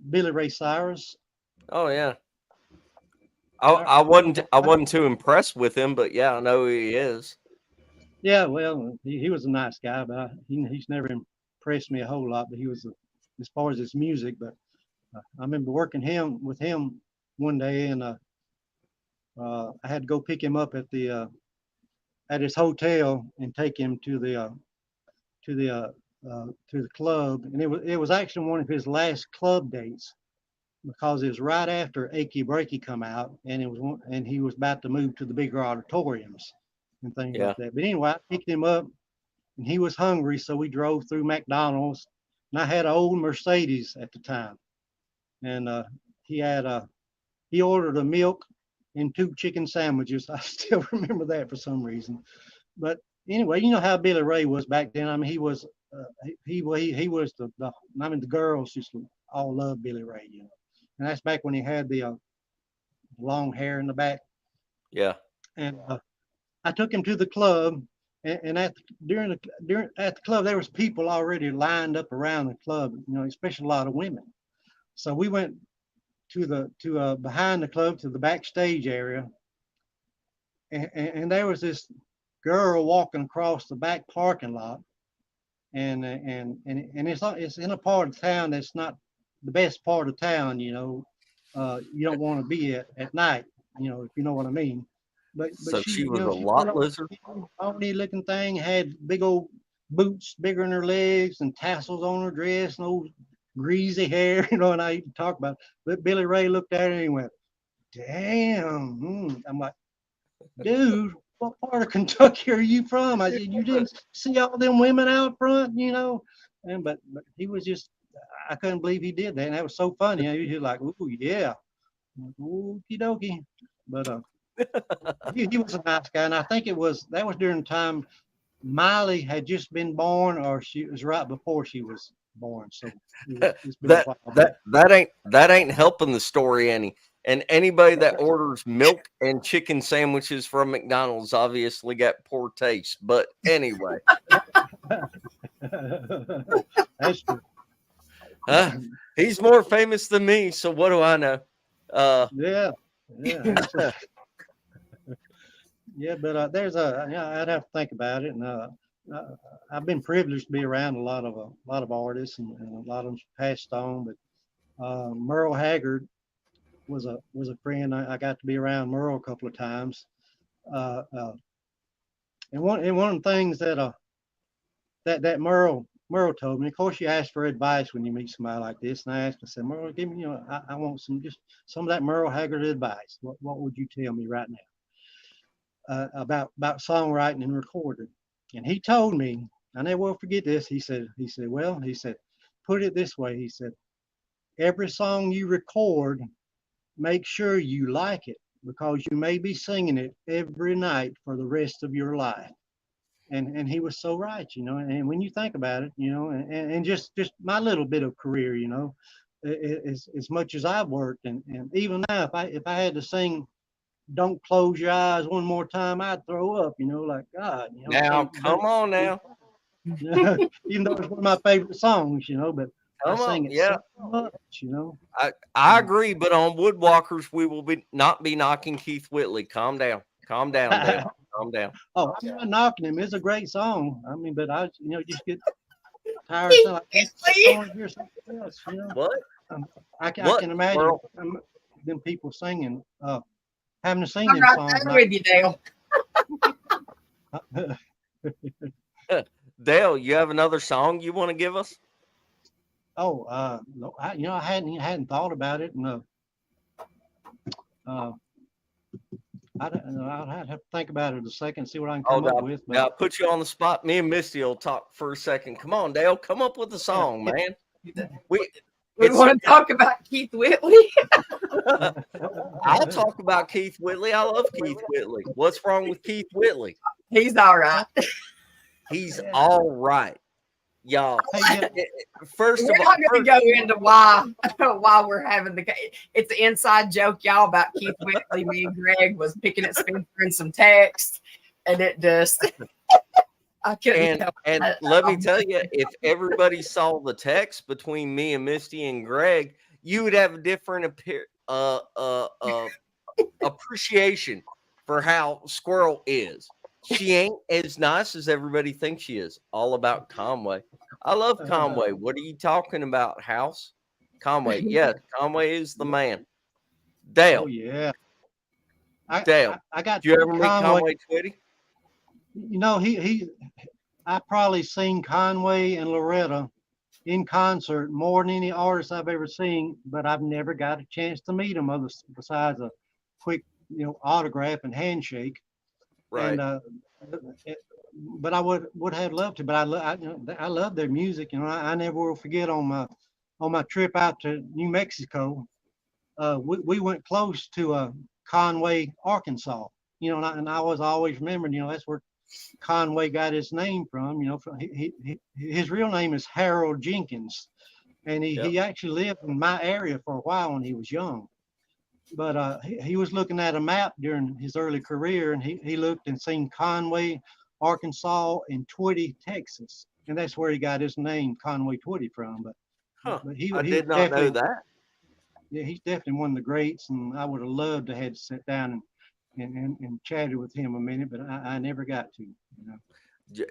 Speaker 1: Billy Ray Cyrus?
Speaker 3: Oh yeah.
Speaker 1: Yeah,
Speaker 3: I wasn't too impressed with him, but yeah, I know who he is.
Speaker 1: yeah. Well, he was a nice guy, but he's never impressed me a whole lot. But he was as far as his music. But I remember working with him one day, and I had to go pick him up at his hotel and take him to the to the club, and it was actually one of his last club dates because it was right after Achy Breaky come out, and he was about to move to the bigger auditoriums and things
Speaker 3: Yeah.
Speaker 1: like that. But anyway, I picked him up, and he was hungry, so we drove through McDonald's, and I had an old Mercedes at the time, and he had he ordered a milk and 2 chicken sandwiches. I still remember that for some reason. But anyway, you know how Billy Ray was back then. I mean, he was he was the I mean the girls just all loved Billy Ray, you know. And that's back when he had the long hair in the back.
Speaker 3: Yeah.
Speaker 1: And I took him to the club, and at the club there was people already lined up around the club, you know, especially a lot of women. So we went to behind the club to the backstage area, and there was this girl walking across the back parking lot, and it's in a part of town that's not the best part of town, you know. You don't want to be at night, you know, if you know what I mean. But
Speaker 3: So
Speaker 1: she,
Speaker 3: she
Speaker 1: you
Speaker 3: was
Speaker 1: know,
Speaker 3: a
Speaker 1: she put
Speaker 3: lot
Speaker 1: on
Speaker 3: lizard.
Speaker 1: a bony looking thing, had big old boots bigger than her legs and tassels on her dress and old greasy hair, you know, and I even talk about it. But Billy Ray looked at her and he went, damn. I'm like, dude, what part of Kentucky are you from? I said, you didn't see all them women out front, you know? And but he was just, I couldn't believe he did that. And that was so funny. You know, he was like, ooh, yeah, okie dokie. But he was a nice guy. And I think that was during the time Miley had just been born, or she was right before she was born. So it's been a
Speaker 3: that
Speaker 1: while back.
Speaker 3: that ain't helping the story any. And anybody that orders milk and chicken sandwiches from McDonald's obviously got poor taste. But anyway,
Speaker 1: That's true.
Speaker 3: uh, he's more famous than me, so what do I know?
Speaker 1: Yeah, yeah, absolutely. Yeah, but I'd have to think about it, and uh, I've been privileged to be around a lot of artists, and a lot of them passed on. But Merle Haggard was a friend. I got to be around Merle a couple of times, uh, uh, and one of the things that Merle told me. Of course, you ask for advice when you meet somebody like this, and I asked. I said, Merle, give me, you know, I want some of that Merle Haggard advice. What would you tell me right now? About songwriting and recording. And he told me, I never will forget this. He said, put it this way. He said, every song you record, make sure you like it because you may be singing it every night for the rest of your life. And he was so right, you know. And when you think about it, you know, and just my little bit of career, you know, as much as I've worked, and even now, if I had to sing "Don't Close Your Eyes" one more time, I'd throw up. You know, like God. You know,
Speaker 3: Now,
Speaker 1: so
Speaker 3: come on now.
Speaker 1: even though it's one of my favorite songs, you know, but I
Speaker 3: Come on.
Speaker 1: sing it
Speaker 3: Yeah,
Speaker 1: so much, you know.
Speaker 3: I agree, but on Woodwalkers, we will not be knocking Keith Whitley. Calm down. Calm down, Dale. Calm down.
Speaker 1: Oh, I'm not knocking him. It's a great song. I mean, but just get tired. So I want to hear something else. You know,
Speaker 3: What?
Speaker 1: I
Speaker 3: What,
Speaker 1: can imagine
Speaker 3: Merle?
Speaker 1: them people singing, having to sing
Speaker 2: I'm
Speaker 1: them
Speaker 2: right
Speaker 1: songs.
Speaker 2: there with you, Dale.
Speaker 3: Dale, you have another song you want to give us?
Speaker 1: No, I hadn't thought about it, and uh, don't know. I'll have to think about it a second, see what I can
Speaker 3: Oh,
Speaker 1: come up with.
Speaker 3: now
Speaker 1: But
Speaker 3: I put you on the spot. Me and Misty will talk for a second. Come on, Dale, come up with a
Speaker 1: yeah,
Speaker 3: song, man. We
Speaker 2: We
Speaker 3: it's
Speaker 2: want to talk about Keith Whitley.
Speaker 3: I'll talk about Keith Whitley. I love Keith Whitley. What's wrong with Keith Whitley?
Speaker 2: He's all right.
Speaker 3: He's
Speaker 1: yeah.
Speaker 3: all right, y'all.
Speaker 1: Hey, yeah,
Speaker 3: First
Speaker 2: We're
Speaker 3: of all,
Speaker 2: not going to go into why we're having the. It's an inside joke, y'all, about Keith Whitley. Me and Greg was picking at Spencer in some text, and it just. I couldn't help
Speaker 3: and
Speaker 2: it.
Speaker 3: let me tell you, if everybody saw the text between me and Misty and Greg, you would have a different appreciation for how Squirrel is. She ain't as nice as everybody thinks she is. All about Conway. I love Conway. What are you talking about, House? Conway. Yes, Conway is the man. Dale.
Speaker 1: oh yeah.
Speaker 3: Dale.
Speaker 1: I got
Speaker 3: Did you ever meet
Speaker 1: Conway.
Speaker 3: Conway Twitty?
Speaker 1: You know, I probably seen Conway and Loretta in concert more than any artist I've ever seen, but I've never got a chance to meet them besides a quick, autograph and handshake.
Speaker 3: Right.
Speaker 1: And but I would have loved to. But I love their music. I never will forget on my trip out to New Mexico. We went close to Conway, Arkansas. And I was always remembering. That's where Conway got his name from. His real name is Harold Jenkins, and he actually lived in my area for a while when he was young. But he was looking at a map during his early career, and he looked and seen Conway, Arkansas, and Twitty, Texas, and that's where he got his name, Conway Twitty, from. But
Speaker 3: I did not know that.
Speaker 1: Yeah, he's definitely one of the greats, and I would have loved to have sit down and chatted with him a minute, but I never got to.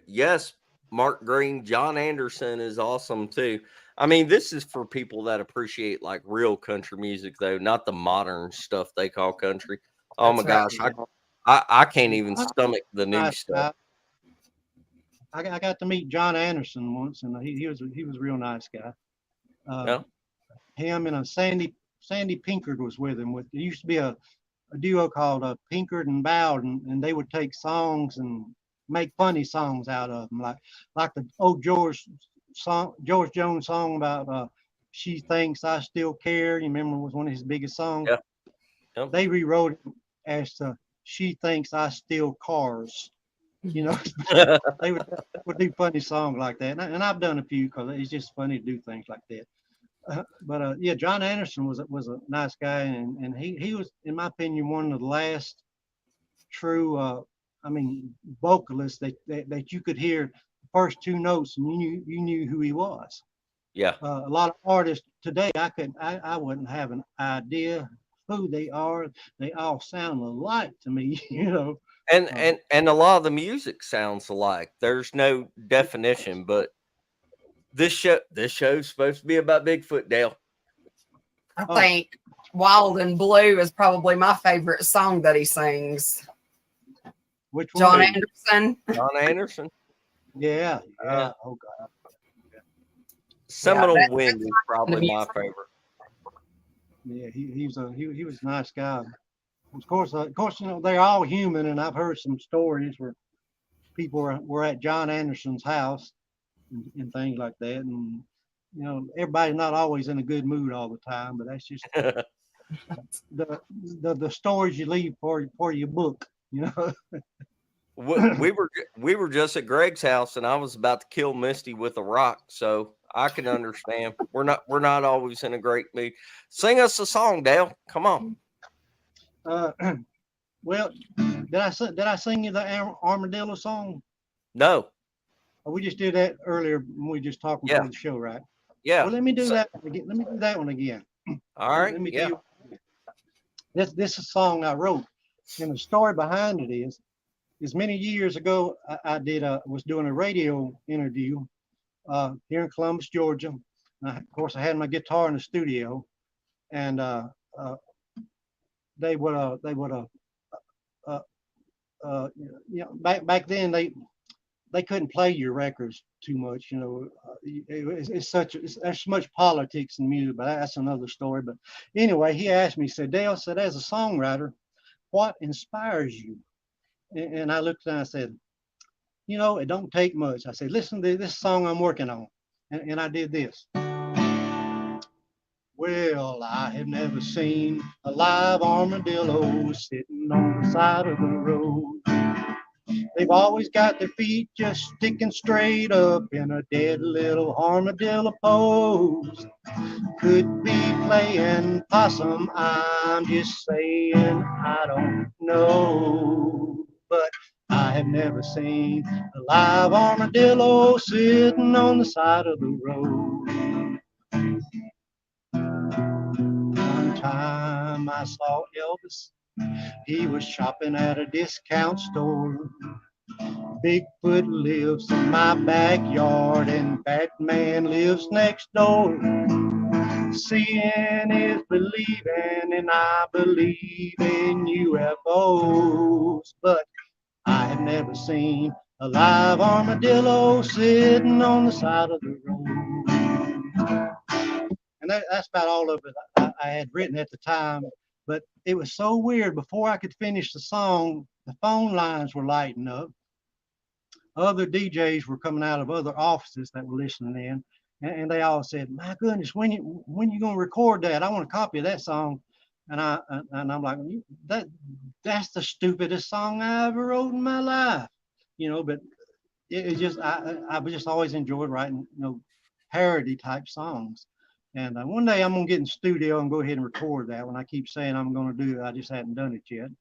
Speaker 3: Yes, Mark Green, John Anderson is awesome too. I mean, this is for people that appreciate like real country music, though, not the modern stuff they call country. Oh my gosh, I can't even stomach the new stuff.
Speaker 1: I got to meet John Anderson once, and he was a real nice guy. Him and Sandy Pinkard was with him. There used to be a duo called Pinkard and Bowden, and they would take songs and make funny songs out of them, like the old George Jones song about "She Thinks I Still Care." You remember, it was one of his biggest songs.
Speaker 3: Yeah.
Speaker 1: They rewrote it as "She Thinks I Steal Cars." They would do funny songs like that, and I've done a few because it's just funny to do things like that. But yeah, John Anderson was a nice guy, and he was, in my opinion, one of the last true, vocalists that you could hear the first two notes and you knew who he was.
Speaker 3: Yeah.
Speaker 1: A lot of artists today, I wouldn't have an idea who they are. They all sound alike to me,
Speaker 3: And a lot of the music sounds alike. There's no definition, but this show's supposed to be about Bigfoot, Dale.
Speaker 2: I think Wild and Blue is probably my favorite song that he sings.
Speaker 1: Which one?
Speaker 2: John Anderson.
Speaker 3: John Anderson.
Speaker 1: Yeah. Oh God.
Speaker 3: Seminole Wind is probably my favorite.
Speaker 1: Yeah, he was a nice guy. Of course, they're all human, and I've heard some stories where people were at John Anderson's house and things like that, and everybody's not always in a good mood all the time, but that's just the stories you leave for your book,
Speaker 3: We were just at Greg's house, and I was about to kill Misty with a rock, so I can understand. We're not always in a great mood. Sing us a song, Dale. Come on.
Speaker 1: Well, did I sing you the Armadillo song?
Speaker 3: No.
Speaker 1: We just did that earlier when we just talked before the show, right?
Speaker 3: Yeah.
Speaker 1: Well, let me do that again. Let me do that one again.
Speaker 3: All right.
Speaker 1: Let me do this is a song I wrote, and the story behind it is many years ago I was doing a radio interview here in Columbus, Georgia. And of course, I had my guitar in the studio, and they would back then they couldn't play your records too much, there's so much politics in music, but that's another story. But anyway, he asked me, he said, Dale, said, as a songwriter, what inspires you? And I looked and I said, you know, it don't take much. I said, listen to this song I'm working on. And I did this. Well, I have never seen a live armadillo sitting on the side of the road. They've always got their feet just sticking straight up in a dead little armadillo pose. Could be playing possum, I'm just saying, I don't know. But I have never seen a live armadillo sitting on the side of the road. One time I saw Elvis, he was shopping at a discount store. Bigfoot lives in my backyard and Batman lives next door. Seeing is believing, and I believe in UFOs, but I have never seen a live armadillo sitting on the side of the road. And that's about all of it I had written at the time, but it was so weird. Before I could finish the song, the phone lines were lighting up. Other DJs were coming out of other offices that were listening in, and they all said, "My goodness, when you gonna record that? I want a copy of that song." And I'm like, that's the stupidest song I ever wrote in my life, you know. But it just I've just always enjoyed writing, you know, parody type songs. And one day I'm gonna get in the studio and go ahead and record that. When I keep saying I'm gonna do it, I just hadn't done it yet.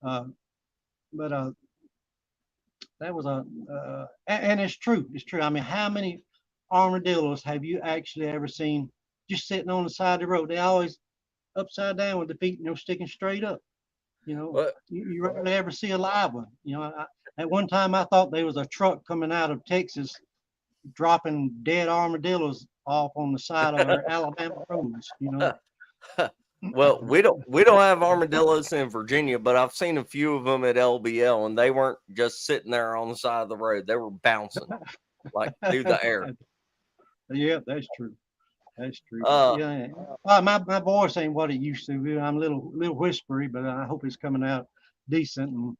Speaker 1: But that was and it's true. It's true. I mean, how many armadillos have you actually ever seen just sitting on the side of the road? They always upside down with the feet, you know, sticking straight up. You know, you rarely ever see a live one. You know, at one time I thought there was a truck coming out of Texas dropping dead armadillos off on the side of our Alabama roads. You know.
Speaker 3: Well, we don't have armadillos in Virginia, but I've seen a few of them at LBL, and they weren't just sitting there on the side of the road; they were bouncing like through the air.
Speaker 1: Yeah, that's true. That's true. Yeah. Well, my voice ain't what it used to be. I'm a little whispery, but I hope it's coming out decent. And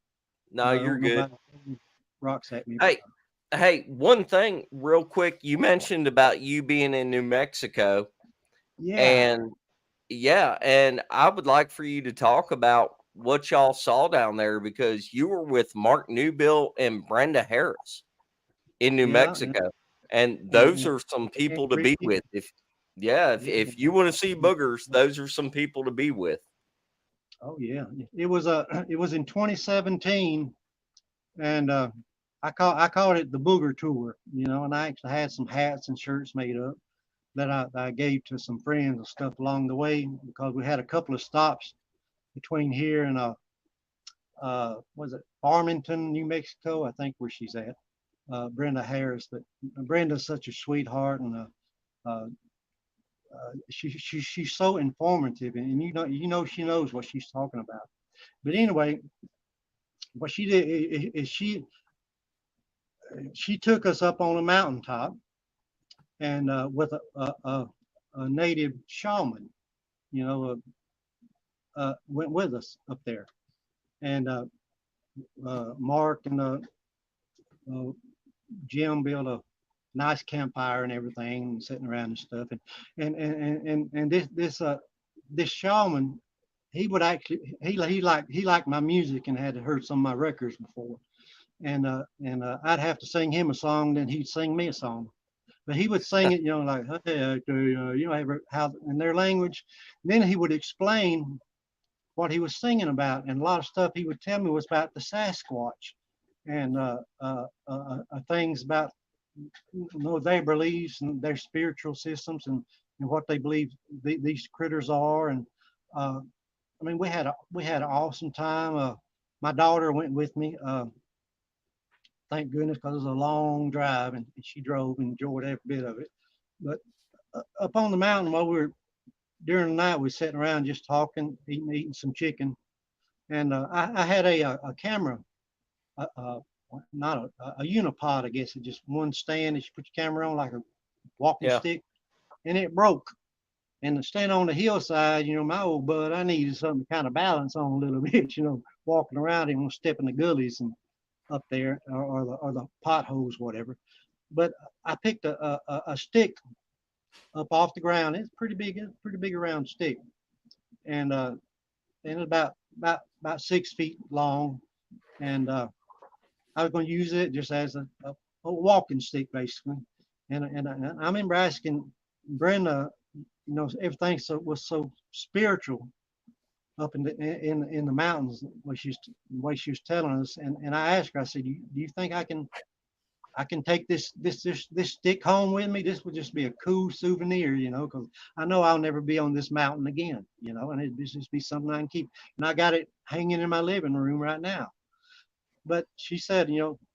Speaker 3: no, you're good.
Speaker 1: Rocks at me.
Speaker 3: Hey, one thing real quick. You mentioned about you being in New Mexico.
Speaker 1: Yeah.
Speaker 3: And I would like for you to talk about what y'all saw down there, because you were with Mark Newbill and Brenda Harris in New Mexico. And those are some people to be with. If you want to see boogers, those are some people to be with.
Speaker 1: Oh yeah. It was in 2017, and I called it the Booger Tour, you know, and I actually had some hats and shirts made up that I gave to some friends and stuff along the way, because we had a couple of stops between here and was it Farmington, New Mexico, I think, where she's at. Brenda Harris. But Brenda's such a sweetheart, and she's so informative, and you know she knows what she's talking about. But anyway, what she did is she took us up on a mountaintop, and with a native shaman, you know, went with us up there, and Mark and Jim built a nice campfire and everything, and sitting around and stuff, and this shaman, he would actually he liked my music and had heard some of my records before, and I'd have to sing him a song, then he'd sing me a song. But he would sing it, you know, like, hey, you know, how in their language. And then he would explain what he was singing about, and a lot of stuff he would tell me was about the Sasquatch, and things about, you know, their beliefs and their spiritual systems, and what they believe these critters are. And I mean, we had an awesome time. My daughter went with me. Thank goodness, because it was a long drive, and she drove and enjoyed every bit of it. But up on the mountain, while we were during the night, we were sitting around just talking, eating some chicken, and I had a camera, not a unipod, I guess. It's just one stand that you put your camera on, like a walking stick, and it broke. And to stand on the hillside, my old bud, I needed something to kind of balance on a little bit, walking around and step in the gullies and up there or the potholes, whatever. But I picked a stick up off the ground. It's pretty big round stick, and about 6 feet long, and I was going to use it just as a walking stick, basically. And I remember asking Brenda, everything was so spiritual up in the mountains, the way she was telling us, and I asked her, I said, do you think I can take this stick home with me? This would just be a cool souvenir, because I know I'll never be on this mountain again, and it'd just be something I can keep. And I got it hanging in my living room right now. But she said,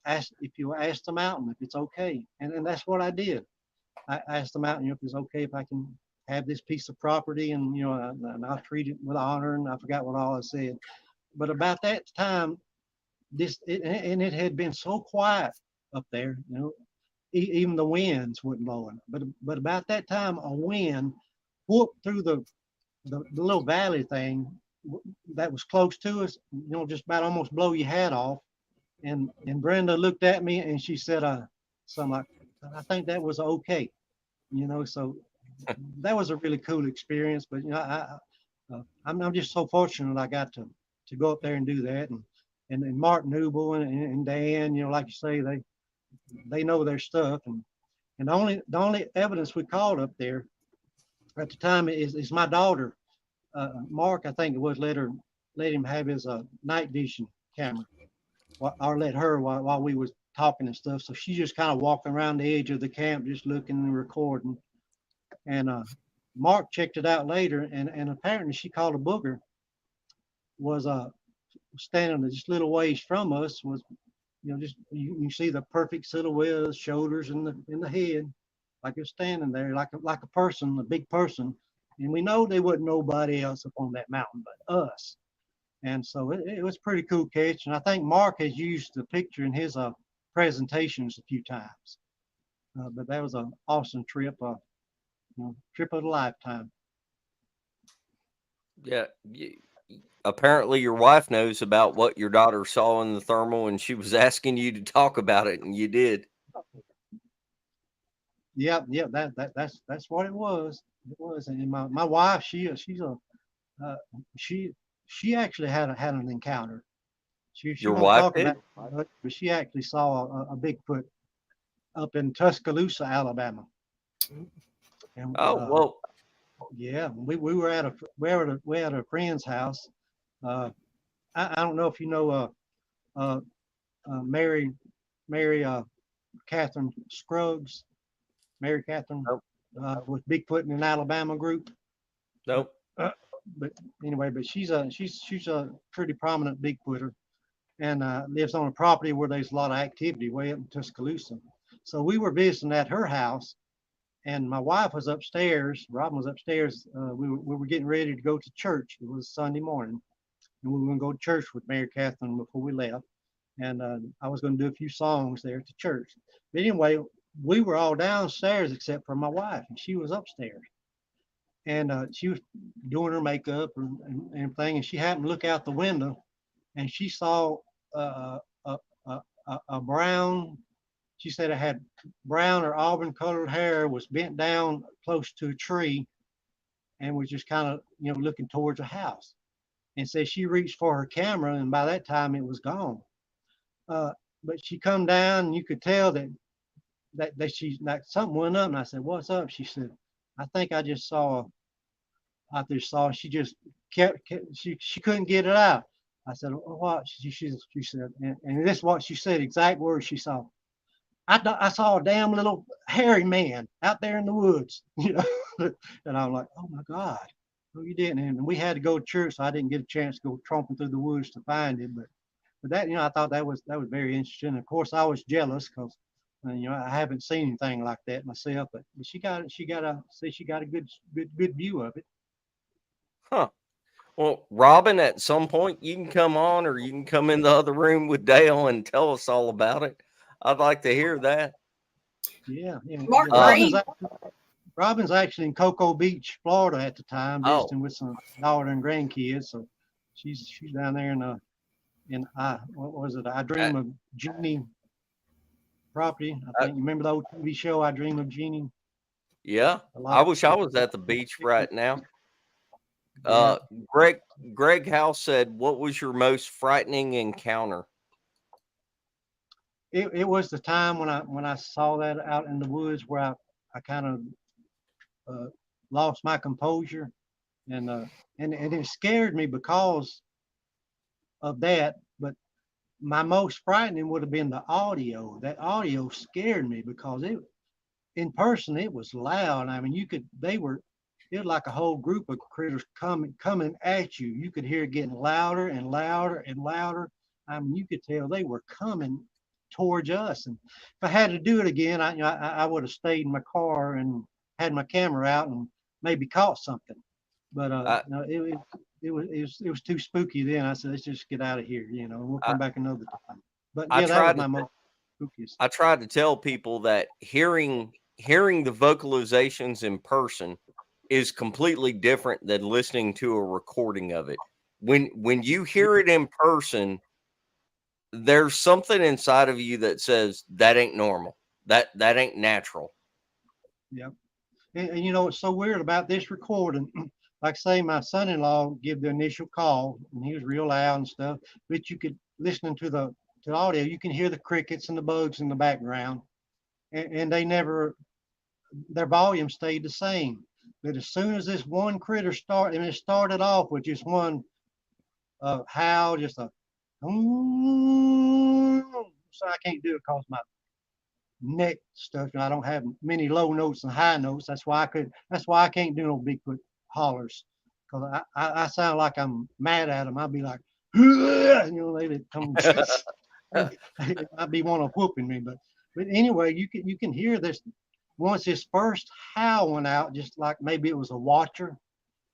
Speaker 1: ask the mountain if it's okay, and that's what I did. I asked the mountain, if it's okay if I can have this piece of property, and and I'll treat it with honor. And I forgot what all I said, but about that time, it had been so quiet up there, even the winds wasn't blowing. But about that time, a wind whooped through the little valley thing that was close to us, just about almost blow your hat off. And Brenda looked at me and she said, something like, I think that was okay, so that was a really cool experience. But I'm just so fortunate I got to go up there and do that. And Mark Newble and Dan, like you say, they know their stuff. And the only evidence we called up there at the time is my daughter, Mark, I think it was, let him have his night vision camera, or let her while we was talking and stuff. So she just kind of walked around the edge of the camp, just looking and recording. And Mark checked it out later, and apparently she called a booger was standing just a little ways from us. Was just you see the perfect silhouette of the shoulders and the head, like it's standing there, like a person, a big person. And we know there wasn't nobody else up on that mountain but us. And so it was a pretty cool catch. And I think Mark has used the picture in his presentations a few times. But that was an awesome trip, trip of a lifetime.
Speaker 3: Yeah. Apparently your wife knows about what your daughter saw in the thermal, and she was asking you to talk about it, and you did.
Speaker 1: Yeah, that's what it was. It was. And my wife, she actually had an encounter. She
Speaker 3: Your
Speaker 1: won't
Speaker 3: wife
Speaker 1: talk
Speaker 3: did?
Speaker 1: about it, but she actually saw a Bigfoot up in Tuscaloosa, Alabama. And,
Speaker 3: well,
Speaker 1: yeah, we were at a friend's house. I don't know if you know Mary Catherine Scruggs, Mary Catherine,
Speaker 3: nope.
Speaker 1: With Bigfoot in an Alabama group.
Speaker 3: Nope.
Speaker 1: But anyway, she's a pretty prominent Bigfooter, and lives on a property where there's a lot of activity way up in Tuscaloosa. So we were visiting at her house, and my wife was upstairs. Robin was upstairs. We were getting ready to go to church. It was Sunday morning, and we were going to go to church with Mary Catherine before we left. And I was going to do a few songs there at the church. But anyway, we were all downstairs except for my wife, and she was upstairs. And she was doing her makeup and everything, and she happened to look out the window, and she saw a brown. She said it had brown or auburn colored hair, was bent down close to a tree, and was just kind of looking towards a house. And said she reached for her camera, and by that time it was gone. But she come down, and you could tell that she, like, something went up. And I said, "What's up?" She said, "I think I just saw." She just kept she couldn't get it out. I said, "Oh, what?" She said, and this is what she said, exact words she saw. I saw a damn little hairy man out there in the woods, And I'm like, "Oh my God, no, you didn't." And we had to go to church, so I didn't get a chance to go tromping through the woods to find it. But that, I thought that was very interesting. And of course, I was jealous because I haven't seen anything like that myself. But she got a good view of it.
Speaker 3: Huh. Well, Robin, at some point you can come on, or you can come in the other room with Dale and tell us all about it. I'd like to hear that.
Speaker 1: Yeah.
Speaker 2: Mark
Speaker 1: Robin's
Speaker 2: Green.
Speaker 1: Robin's actually in Cocoa Beach, Florida at the time,
Speaker 3: Oh.
Speaker 1: visiting with some daughter and grandkids. So she's down there in what was it? I Dream of Jeannie property. I think you remember the old TV show I Dream of Jeannie?
Speaker 3: Yeah. I wish I was at the beach right now.
Speaker 1: Yeah.
Speaker 3: Greg House said, "What was your most frightening encounter?"
Speaker 1: It was the time when I saw that out in the woods where I kind of lost my composure, and it scared me because of that. But my most frightening would have been the audio. That audio scared me because in person it was loud. I mean, it was like a whole group of critters coming at you. You could hear it getting louder and louder and louder. I mean, you could tell they were coming towards us. And if I had to do it again, I would have stayed in my car and had my camera out and maybe caught something. But no, it was too spooky then. I said, let's just get out of here, and we'll come back another time. But yeah, that was my most spookiest.
Speaker 3: I tried to tell people that hearing the vocalizations in person is completely different than listening to a recording of it. When you hear it in person, there's something inside of you that says that ain't normal. That ain't natural.
Speaker 1: Yep. And what's so weird about this recording, like say my son-in-law gave the initial call and he was real loud and stuff, but you could listening to the audio, you can hear the crickets and the bugs in the background, and their volume stayed the same. But as soon as this one critter started, and it started off with just one howl, just a so I can't do it because my neck stuff. I don't have many low notes and high notes. That's why I can't do no Bigfoot hollers, because I sound like I'm mad at them. I'll be like, they would come. I'd be one of whooping me, but anyway, you can hear this once this first howl went out, just like maybe it was a watcher,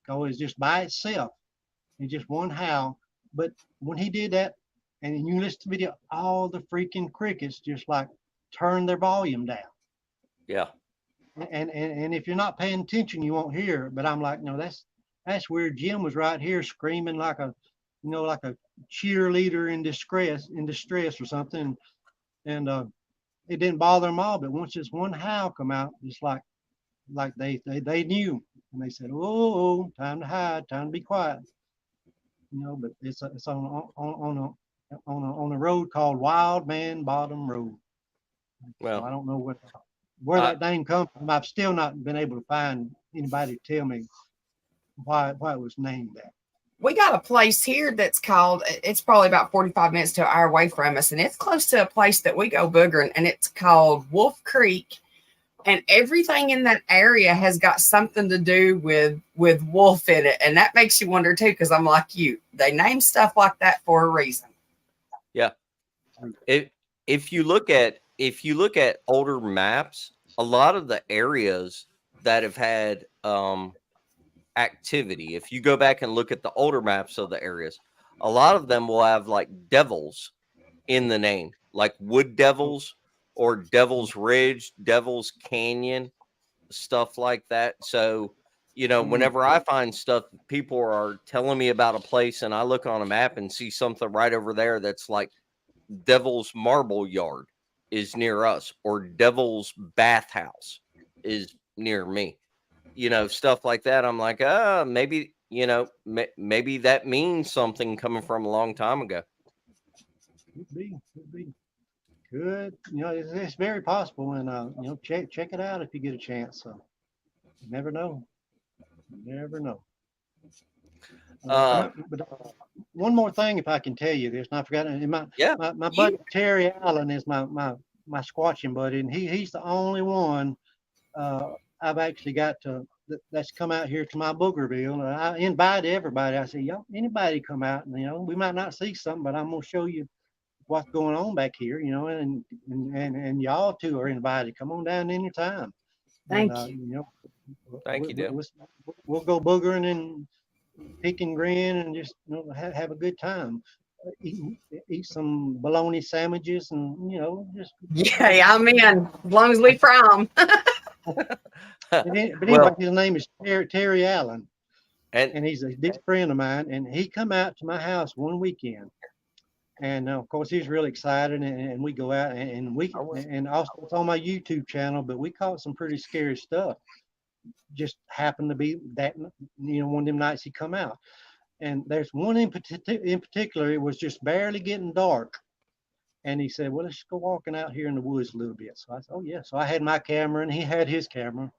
Speaker 1: because it was just by itself. It's just one howl. But when he did that, and you listen to the video, all the freaking crickets just like turn their volume down.
Speaker 3: Yeah.
Speaker 1: And if you're not paying attention, you won't hear it. But I'm like, no, that's weird. Jim was right here screaming like a cheerleader in distress or something. And it didn't bother them all. But once this one howl come out, just like they knew, and they said, "Oh, time to hide, time to be quiet." But it's on a road called Wild Man Bottom Road.
Speaker 3: Well,
Speaker 1: so I don't know where that name comes from. I've still not been able to find anybody to tell me why it was named that.
Speaker 2: We got a place here that's called, it's probably about 45 minutes to an hour away from us, and it's close to a place that we go boogering, and it's called Wolf Creek. And everything in that area has got something to do with wolf in it. And that makes you wonder too, because I'm like you. They name stuff like that for a reason.
Speaker 3: Yeah. If you look at older maps, a lot of the areas that have had activity, if you go back and look at the older maps of the areas, a lot of them will have like devils in the name, like wood devils or Devil's Ridge, Devil's Canyon, stuff like that. So, whenever I find stuff, people are telling me about a place and I look on a map and see something right over there that's like Devil's Marble Yard is near us, or Devil's Bathhouse is near me. Stuff like that. I'm like, maybe, maybe that means something coming from a long time ago.
Speaker 1: Could be. Good. It's very possible, and check it out if you get a chance. So you never know. But one more thing, if I can tell you this, and I forgot. My buddy Terry Allen is my squatching buddy, and he's the only one I've actually got that's come out here to my Boogerville. I invite everybody. I say, y'all, anybody come out, and we might not see something, but I'm gonna show you what's going on back here, and y'all too are invited. Come on down anytime.
Speaker 2: Thank you.
Speaker 3: Thank you, Dale.
Speaker 1: We'll go boogering and pick and grin and just have a good time. Eat some bologna sandwiches and just
Speaker 2: I'm in as long as we fry them.
Speaker 1: But
Speaker 3: Well,
Speaker 1: anyway, his name is Terry Allen,
Speaker 3: and
Speaker 1: and he's a dear friend of mine. And he come out to my house one weekend, and of course he's really excited. And we go out and also it's on my YouTube channel. But we caught some pretty scary stuff. Just happened to be that one of them nights he come out. And there's one in particular. It was just barely getting dark. And he said, well, let's go walking out here in the woods a little bit. So I said, oh, yeah. So I had my camera and he had his camera.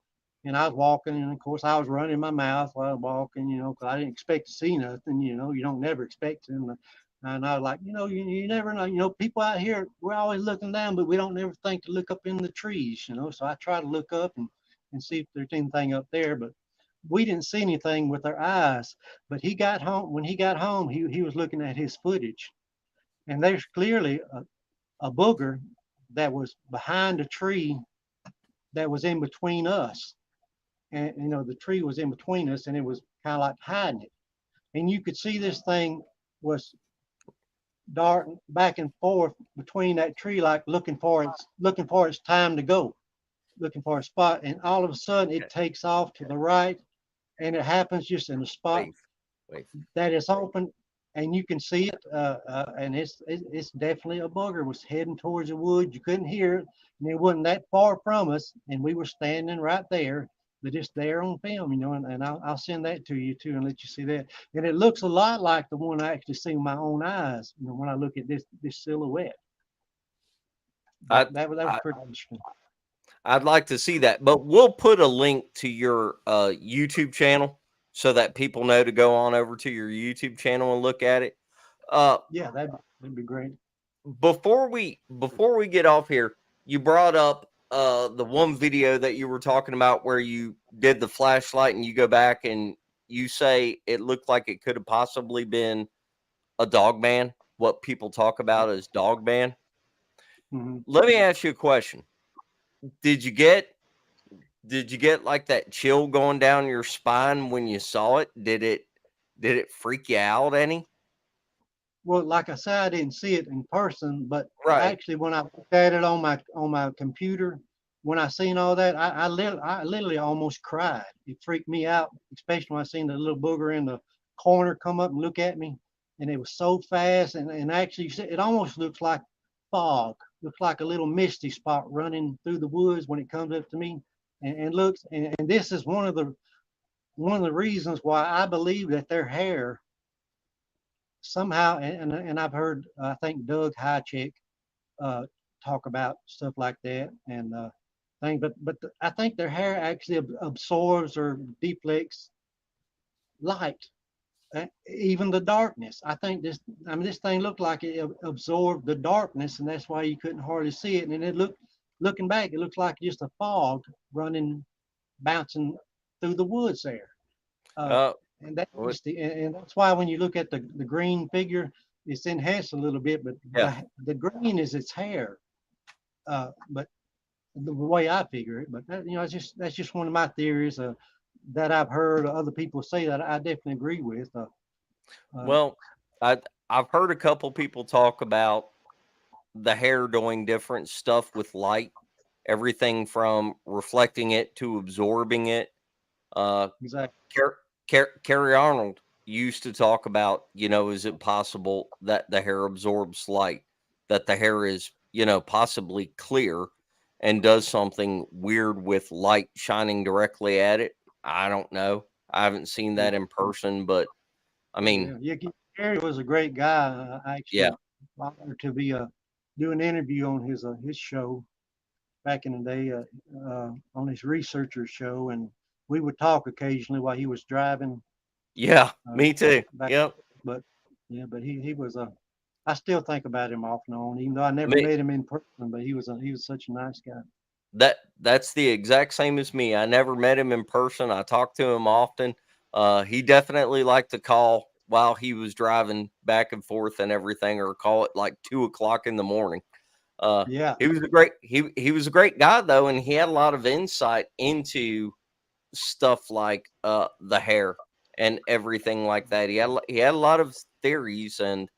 Speaker 1: And I was walking. And of course, I was running my mouth while I was walking, because I didn't expect to see nothing. You don't never expect to. And I was like, you never know. People out here, we're always looking down, but we don't never think to look up in the trees, So I try to look up and see if there's anything up there. But we didn't see anything with our eyes. But he got home. When he got home, he was looking at his footage. And there's clearly a booger that was behind a tree that was in between us. And, the tree was in between us and it was kind of like hiding it. And you could see this thing was dart back and forth between that tree, like looking for its time to go, looking for a spot. And all of a sudden it takes off to the right, and it happens just in a spot
Speaker 3: wait.
Speaker 1: that is open, and you can see it. And it's definitely a booger was heading towards the woods. You couldn't hear it, and it wasn't that far from us, and we were standing right there. But it's there on film, and I'll send that to you too and let you see that. And it looks a lot like the one I actually see with my own eyes, when I look at this silhouette. That was pretty interesting.
Speaker 3: I'd like to see that, but we'll put a link to your YouTube channel so that people know to go on over to your YouTube channel and look at it.
Speaker 1: Yeah, that'd be great.
Speaker 3: Before we get off here, you brought up the one video that you were talking about where you did the flashlight and you go back and you say it looked like it could have possibly been a dog man, what people talk about as dog man.
Speaker 1: Mm-hmm.
Speaker 3: Let me ask you a question. Did you get like that chill going down your spine when you saw it? Did it freak you out any?
Speaker 1: Well, like I said, I didn't see it in person, but
Speaker 3: Right.
Speaker 1: actually, when I looked at it on my computer, when I seen all that, I literally almost cried. It freaked me out, especially when I seen the little booger in the corner come up and look at me, and it was so fast, and actually, it almost looks like fog, looks like a little misty spot running through the woods when it comes up to me, and looks, and this is one of the reasons why I believe that their hair somehow, and I've heard, I think Doug Hychick talk about stuff like that and but I think their hair actually absorbs or deflects light, even the darkness. I think this thing looked like it absorbed the darkness, and that's why you couldn't hardly see it. And looking back, it looks like just a fog bouncing through the woods there. And that's why when you look at the green figure, it's enhanced a little bit, but
Speaker 3: Yeah.
Speaker 1: the green is its hair. But the way I figure it, but that's just one of my theories that I've heard other people say that I definitely agree with.
Speaker 3: Well, I've heard a couple people talk about the hair doing different stuff with light, everything from reflecting it to absorbing it.
Speaker 1: Exactly.
Speaker 3: Carrie Arnold used to talk about, is it possible that the hair absorbs light, that the hair is, possibly clear and does something weird with light shining directly at it? I don't know. I haven't seen that in person, but I mean,
Speaker 1: Carrie was a great guy. I actually
Speaker 3: yeah,
Speaker 1: honored to be do an interview on his show back in the day, on his researcher show, and we would talk occasionally while he was driving.
Speaker 3: yeah, me too. Yep.
Speaker 1: But he was I still think about him off and on, even though I never met him in person. But he was such a nice guy.
Speaker 3: That's the exact same as me. I never met him in person. I talked to him often. He definitely liked to call while he was driving back and forth and everything, or call it like 2:00 in the morning.
Speaker 1: Yeah,
Speaker 3: he was a great guy though, and he had a lot of insight into stuff like the hair and everything like that. He had a lot of theories, and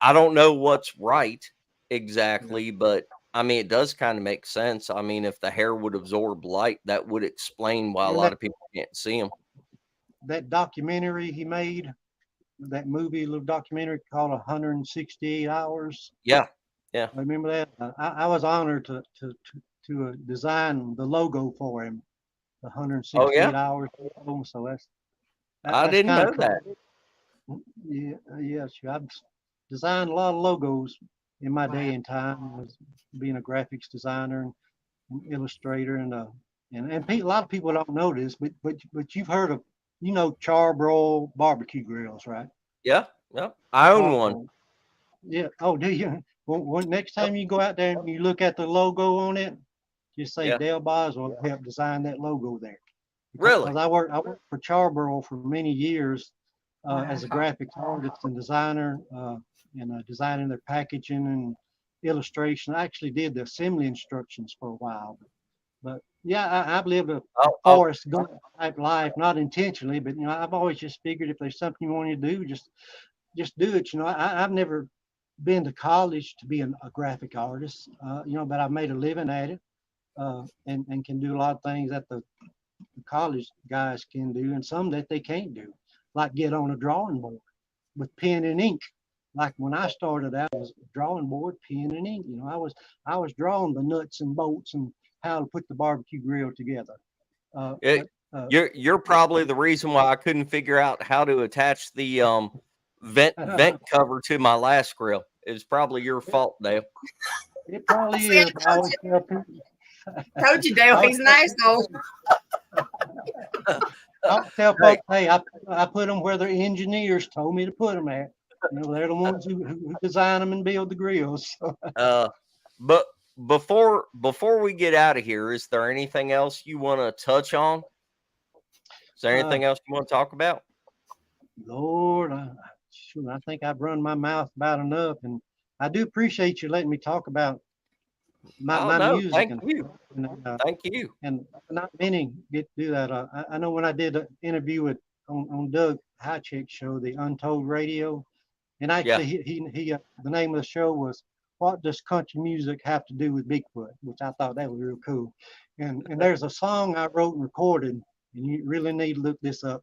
Speaker 3: I don't know what's right exactly, but I mean, it does kind of make sense. I mean, if the hair would absorb light, that would explain why a
Speaker 1: And
Speaker 3: lot of people can't see them.
Speaker 1: that documentary he made, that movie, little documentary called 168 Hours.
Speaker 3: Yeah, yeah.
Speaker 1: Remember that? I was honored to design the logo for him, the
Speaker 3: Oh
Speaker 1: 168
Speaker 3: yeah,
Speaker 1: hours. So
Speaker 3: I
Speaker 1: that's
Speaker 3: didn't
Speaker 1: kind
Speaker 3: know
Speaker 1: of
Speaker 3: that.
Speaker 1: cool. Yeah, yes, I've designed a lot of logos in my day
Speaker 2: Wow.
Speaker 1: and time, as being a graphics designer and illustrator, a lot of people don't know this, but you've heard of, Charbroil barbecue grills, right?
Speaker 3: Yeah, yeah. I own one.
Speaker 1: Charbroil. Yeah. Oh, do you? Well, next time you go out there and you look at the logo on it, just say
Speaker 3: Yeah,
Speaker 1: Dale Boswell helped design that logo there.
Speaker 3: really.
Speaker 1: Because I worked for Charbroil for many years as a
Speaker 2: Wow.
Speaker 1: graphics artist and designer, designing their packaging and illustration. I actually did the assembly instructions for a while, but yeah, I've lived a
Speaker 3: Oh, oh,
Speaker 1: Forrest Gump type life, not intentionally, but I've always just figured if there's something you want to do, just do it. I've never been to college to be a graphic artist, but I've made a living at it, and can do a lot of things that the college guys can do, and some that they can't do, like get on a drawing board with pen and ink. Like when I started out, it was drawing board, pen and ink. I was drawing the nuts and bolts and how to put the barbecue grill together.
Speaker 3: it,
Speaker 1: But
Speaker 3: you're probably the reason why I couldn't figure out how to attach the vent cover to my last grill. It's probably your fault, Dale.
Speaker 1: it probably
Speaker 2: See,
Speaker 1: is. I always tell people,
Speaker 2: told you, Dale,
Speaker 1: I always
Speaker 2: he's
Speaker 1: tell
Speaker 2: nice though.
Speaker 1: I'll tell
Speaker 3: Hey,
Speaker 1: folks, hey, I put them where their engineers told me to put them at. They're the ones who design them and build the grills. So,
Speaker 3: uh, but before we get out of here, is there anything else you want to touch on? Is there
Speaker 1: uh,
Speaker 3: anything else you want to talk about?
Speaker 1: Lord, I think I've run my mouth about enough, and I do appreciate you letting me talk about my,
Speaker 3: Oh
Speaker 1: my
Speaker 3: no,
Speaker 1: music
Speaker 3: thank you, thank you.
Speaker 1: and not many get to do that. I know when I did an interview on Doug Highchick's show, the Untold Radio, and
Speaker 3: Yeah,
Speaker 1: actually the name of the show was "What Does Country Music Have to Do with Bigfoot?" which I thought that was real cool. And there's a song I wrote and recorded, and you really need to look this up.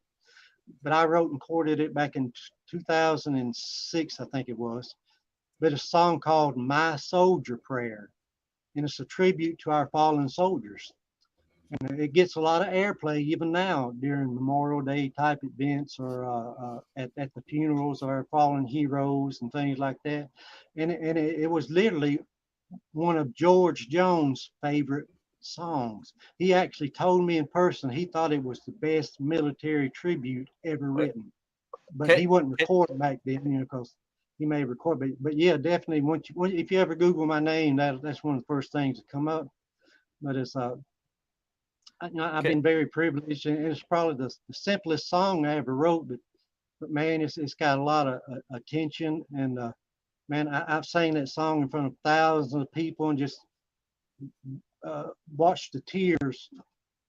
Speaker 1: But I wrote and recorded it back in 2006, I think it was. But it's a song called "My Soldier Prayer," and it's a tribute to our fallen soldiers. And it gets a lot of airplay even now during Memorial Day type events, or at the funerals of our fallen heroes and things like that. And it was literally one of George Jones' favorite songs. He actually told me in person he thought it was the best military tribute ever
Speaker 3: but
Speaker 1: written. But
Speaker 3: can,
Speaker 1: he wasn't
Speaker 3: can,
Speaker 1: recording back then, because he may record. But yeah, definitely. If you ever Google my name, that's one of the first things that come up. But I've
Speaker 3: can,
Speaker 1: been very privileged, and it's probably the simplest song I ever wrote. But man, it's got a lot of attention, and man, I've sang that song in front of thousands of people and just watched the tears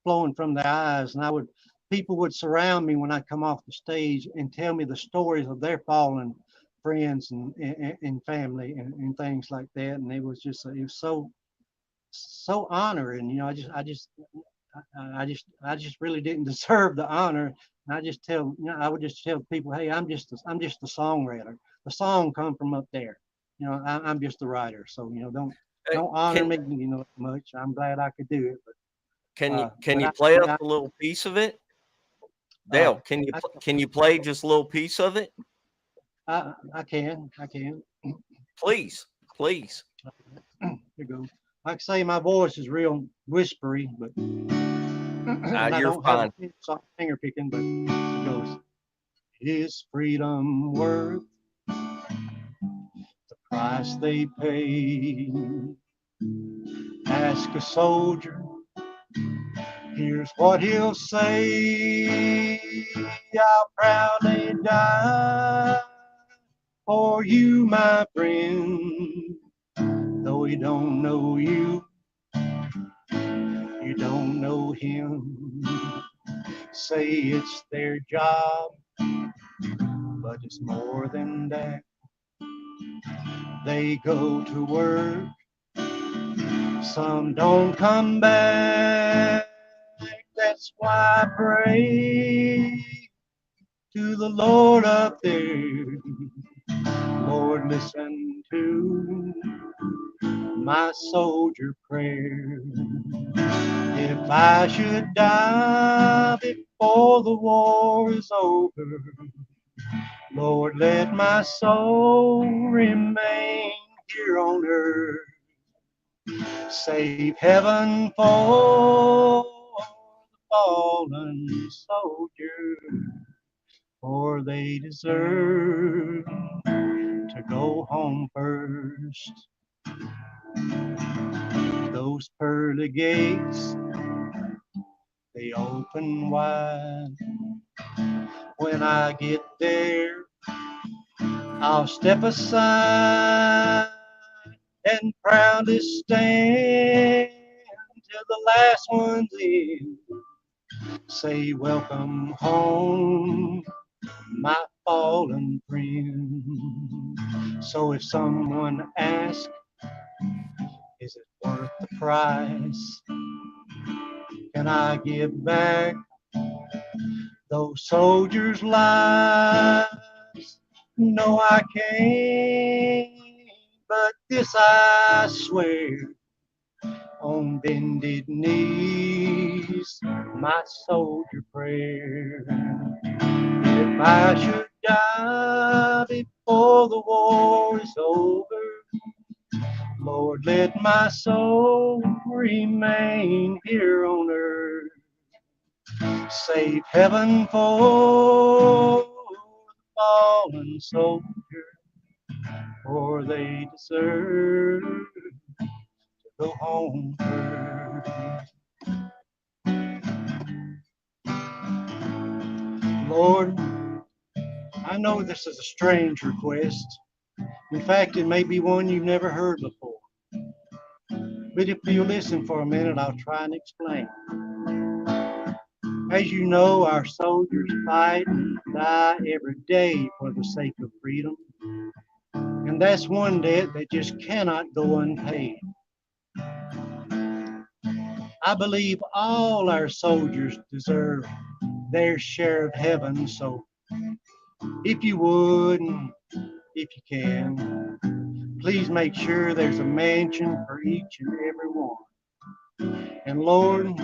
Speaker 1: flowing from their eyes. And people would surround me when I come off the stage and tell me the stories of their fallen friends and family and things like that. And it was so honoring. I just really didn't deserve the honor. And I would just tell people, hey, I'm just the songwriter. The song come from up there. I'm just the writer. So don't honor
Speaker 3: can
Speaker 1: me, much. I'm glad I could do it,
Speaker 3: can
Speaker 1: but
Speaker 3: you
Speaker 1: I,
Speaker 3: play us
Speaker 1: I,
Speaker 3: a little piece of it,
Speaker 1: uh,
Speaker 3: Dale?
Speaker 1: I,
Speaker 3: Can you play just a little piece of it,
Speaker 1: I can.
Speaker 3: please, please?
Speaker 1: Here you go. Like I say, my voice is real whispery, but and I
Speaker 3: You're
Speaker 1: don't have
Speaker 3: fine.
Speaker 1: a soft finger picking, but it goes. Is freedom worth the price they pay? Ask a soldier, here's what he'll say. I'll proudly die for you, my friend. Though he don't know you, you don't know him. Say it's their job, but it's more than that. They go to work Some don't come back. That's why I pray to the Lord up there. Lord, listen to my soldier prayer. If I should die before the war is over, Lord, let my soul remain here on earth. Save heaven for the fallen soldiers, for they deserve to go home first. Those pearly gates, they open wide. When I get there, I'll step aside and proudly stand till the last one's in. Say welcome home, my fallen friend. So if someone asks, is it worth the price? Can I give back those soldiers' lives? No, I can't, but this I swear, on bended knees, my soldier prayer. If I should die before the war is over, Lord, let my soul remain here on earth. Save heaven for the fallen soldier, for they deserve to go home first. Lord, I know this is a strange request. In fact, it may be one you've never heard before. But if you listen for a minute, I'll try and explain. As you know, our soldiers fight and die every day for the sake of freedom. And that's one debt that just cannot go unpaid. I believe all our soldiers deserve their share of heaven. So if you would, and if you can, please make sure there's a mansion for each and every one. And Lord,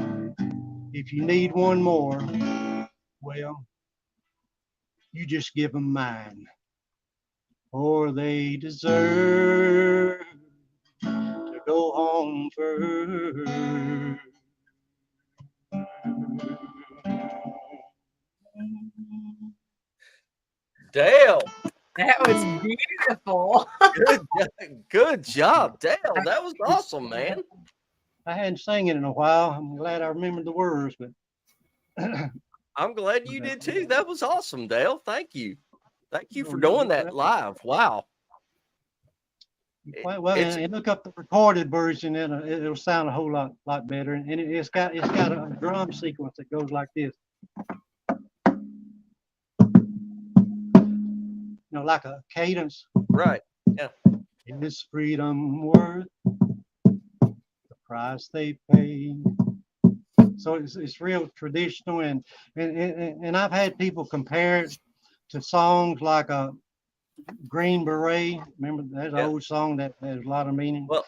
Speaker 1: if you need one more, well, you just give them mine. For they deserve to go home first.
Speaker 3: Dale,
Speaker 2: That was beautiful.
Speaker 3: good job, Dale. That was awesome, man.
Speaker 1: I hadn't sang it in a while. I'm glad I remembered the words, but
Speaker 3: I'm glad you did too. That was awesome, Dale. Thank you. Thank you for doing that live. Wow.
Speaker 1: Well, and look up the recorded version, and it'll sound a whole lot better. And it's got a drum sequence that goes like this, like a cadence.
Speaker 3: Right. Yeah.
Speaker 1: Is freedom worth the price they pay? So it's real traditional, and I've had people compare it to songs like a Green Beret. Remember, there's an old song that has a lot of meaning.
Speaker 3: Well,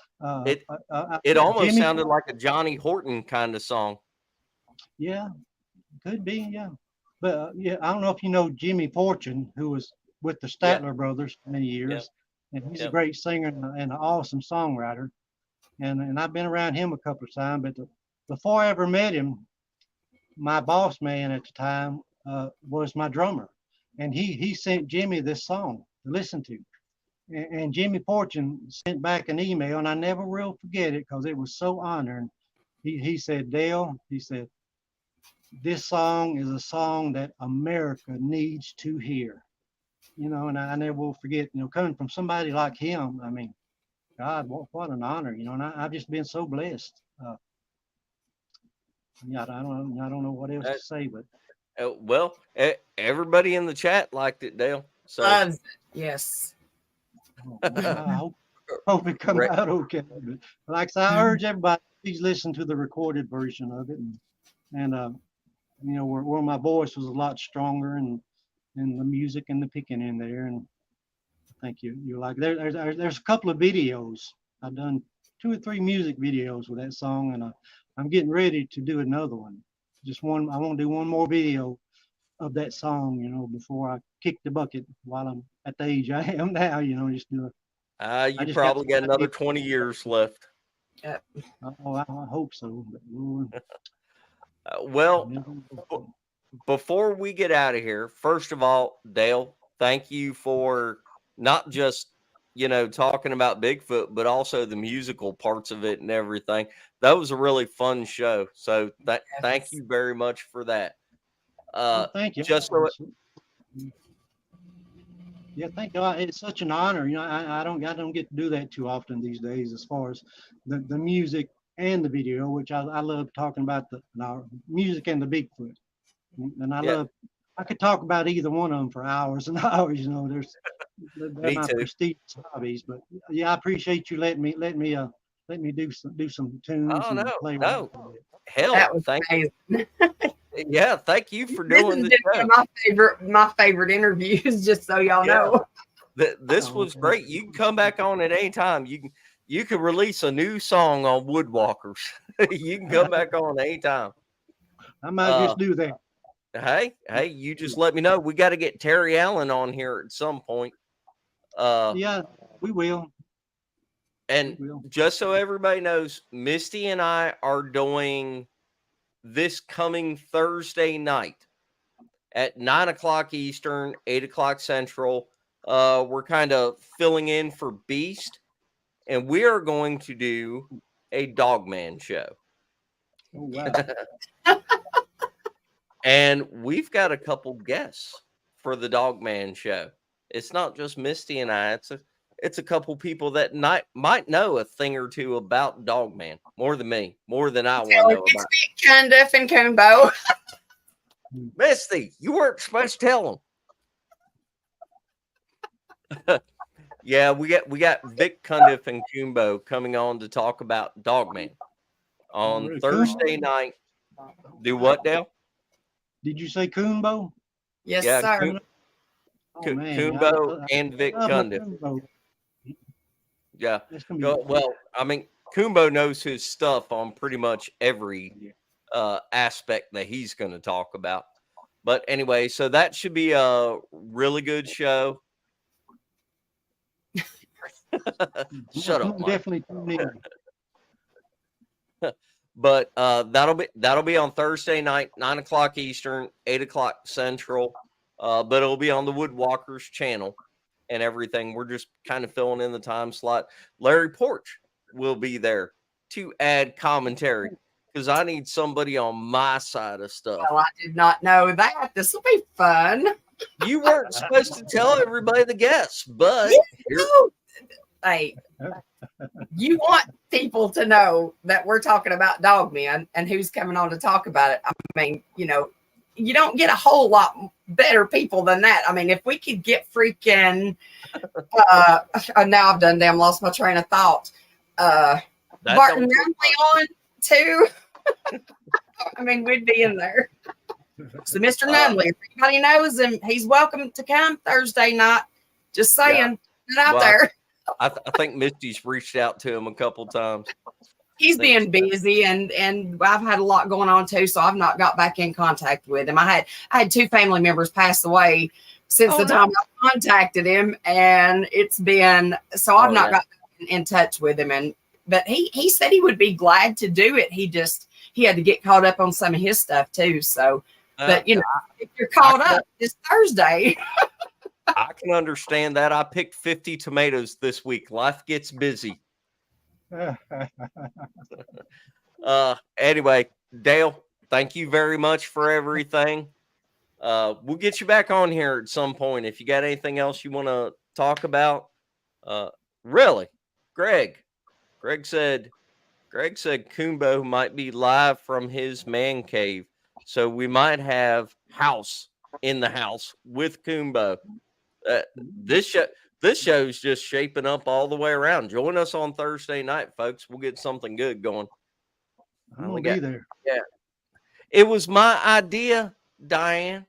Speaker 3: it almost sounded like a Johnny Horton kind of song.
Speaker 1: Yeah, could be. Yeah, but I don't know if you know Jimmy Fortune, who was with the Statler Brothers for many years, and he's a great singer and an awesome songwriter. And I've been around him a couple of times, but before I ever met him, my boss man at the time was my drummer, and he sent Jimmy this song to listen to. And Jimmy Fortune sent back an email, and I never will forget it because it was so honoring. He said, Dale, he said, this song is a song that America needs to hear. And I never will forget, coming from somebody like him. I mean, God, what an honor, and I've just been so blessed. I don't know what else to say, but
Speaker 3: well, everybody in the chat liked it, Dale. So
Speaker 2: Yes.
Speaker 1: I hope it comes
Speaker 3: Right.
Speaker 1: out okay. But like I said, I urge everybody, please listen to the recorded version of it. And where my voice was a lot stronger and the music and the picking in there. And I think you like there's a couple of videos. I've done 2 or 3 music videos with that song, and I'm getting ready to do another one. Just one. I want to do one more video of that song, before I kick the bucket while I'm at the age I am now, just do it.
Speaker 3: You probably got another 20 years left.
Speaker 1: I hope so. But
Speaker 3: Well, before we get out of here, first of all, Dale, thank you for not just, talking about Bigfoot, but also the musical parts of it and everything. That was a really fun show. So thank you very much for that.
Speaker 1: Thank you.
Speaker 3: Just so
Speaker 1: Yeah, thank God. It's such an honor. I don't get to do that too often these days, as far as the music and the video, which I love talking about the music and the Bigfoot. And I could talk about either one of them for hours and hours. They're my prestigious hobbies. But yeah, I appreciate you letting me do some tunes and play.
Speaker 3: Hell, thank you. Yeah, thank you for doing
Speaker 2: this. One of my favorite interviews, just so y'all know.
Speaker 3: This was great. You can come back on at any time. You can release a new song on Woodwalkers. You can come back on anytime.
Speaker 1: I might just do that.
Speaker 3: Hey, you just let me know. We got to get Terry Allen on here at some point.
Speaker 1: Yeah, we will.
Speaker 3: And just so everybody knows, Misty and I are doing this coming Thursday night at 9:00 Eastern, 8:00 Central. We're kind of filling in for Beast, and we are going to do a Dogman show.
Speaker 1: Oh, wow.
Speaker 3: And we've got a couple guests for the Dogman show. It's not just Misty and I. It's a couple people that might know a thing or two about Dogman, more than me, more than I want to know about.
Speaker 2: Cundiff and Coonbo.
Speaker 3: Misty, you weren't supposed to tell them. Yeah, we got Vic Cundiff and Coonbo coming on to talk about Dogman on Thursday night. Do what, Dale?
Speaker 1: Did you say Coonbo?
Speaker 2: Yes, sir.
Speaker 3: Coonbo and Vic Cundiff. Yeah. Well, I mean, Coonbo knows his stuff on pretty much every aspect that he's going to talk about. But anyway, so that should be a really good show. Shut up, Mike.
Speaker 1: Definitely tune in.
Speaker 3: But that'll be on Thursday night, 9:00 Eastern, 8:00 Central. But it'll be on the Woodwalkers channel and everything. We're just kind of filling in the time slot. Larry Porch will be there to add commentary because I need somebody on my side of stuff.
Speaker 2: Well, I did not know that. This will be fun.
Speaker 3: You weren't supposed to tell everybody the guests, but
Speaker 2: hey, you want people to know that we're talking about Dogman and who's coming on to talk about it. I mean, you don't get a whole lot better people than that. I mean, if we could get freaking, now I've done damn lost my train of thought. Barton Ramsey on too. I mean, we'd be in there. So Mr. Nunley, if anybody knows him, he's welcome to come Thursday night. Just saying, get out there.
Speaker 3: I think Misty's reached out to him a couple times.
Speaker 2: He's been busy and I've had a lot going on too, so I've not got back in contact with him. I had 2 family members pass away since the time I contacted him, and it's been so I've not got in touch with him. But he said he would be glad to do it. He had to get caught up on some of his stuff too. So, but if you're caught up, it's Thursday.
Speaker 3: I can understand that. I picked 50 tomatoes this week. Life gets busy. Anyway, Dale, thank you very much for everything. We'll get you back on here at some point if you got anything else you want to talk about. Really, Greg said Coonbo might be live from his man cave, so we might have House in the house with Coonbo. This show, this show's just shaping up all the way around. Join us on Thursday night, folks. We'll get something good going.
Speaker 1: I'm gonna be there.
Speaker 3: Yeah. It was my idea, Diane.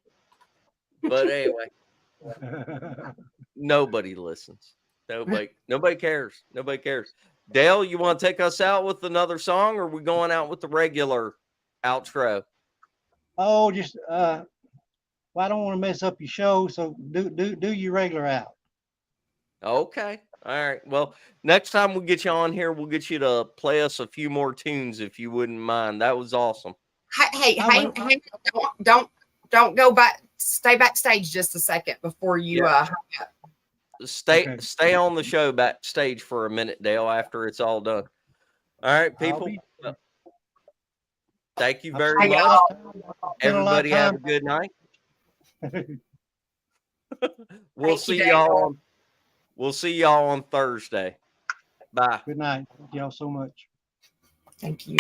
Speaker 3: But anyway, nobody listens. Nobody cares. Nobody cares. Dale, you want to take us out with another song, or are we going out with the regular outro?
Speaker 1: Oh, just well, I don't want to mess up your show, so do your regular out.
Speaker 3: Okay. All right. Well, next time we get you on here, we'll get you to play us a few more tunes if you wouldn't mind. That was awesome.
Speaker 2: Hey, don't go back. Stay backstage just a second before you
Speaker 3: Stay on the show backstage for a minute, Dale, after it's all done. All right, people. Thank you very much. Everybody have a good night. We'll see y'all on Thursday. Bye.
Speaker 1: Good night. Thank y'all so much.
Speaker 2: Thank you.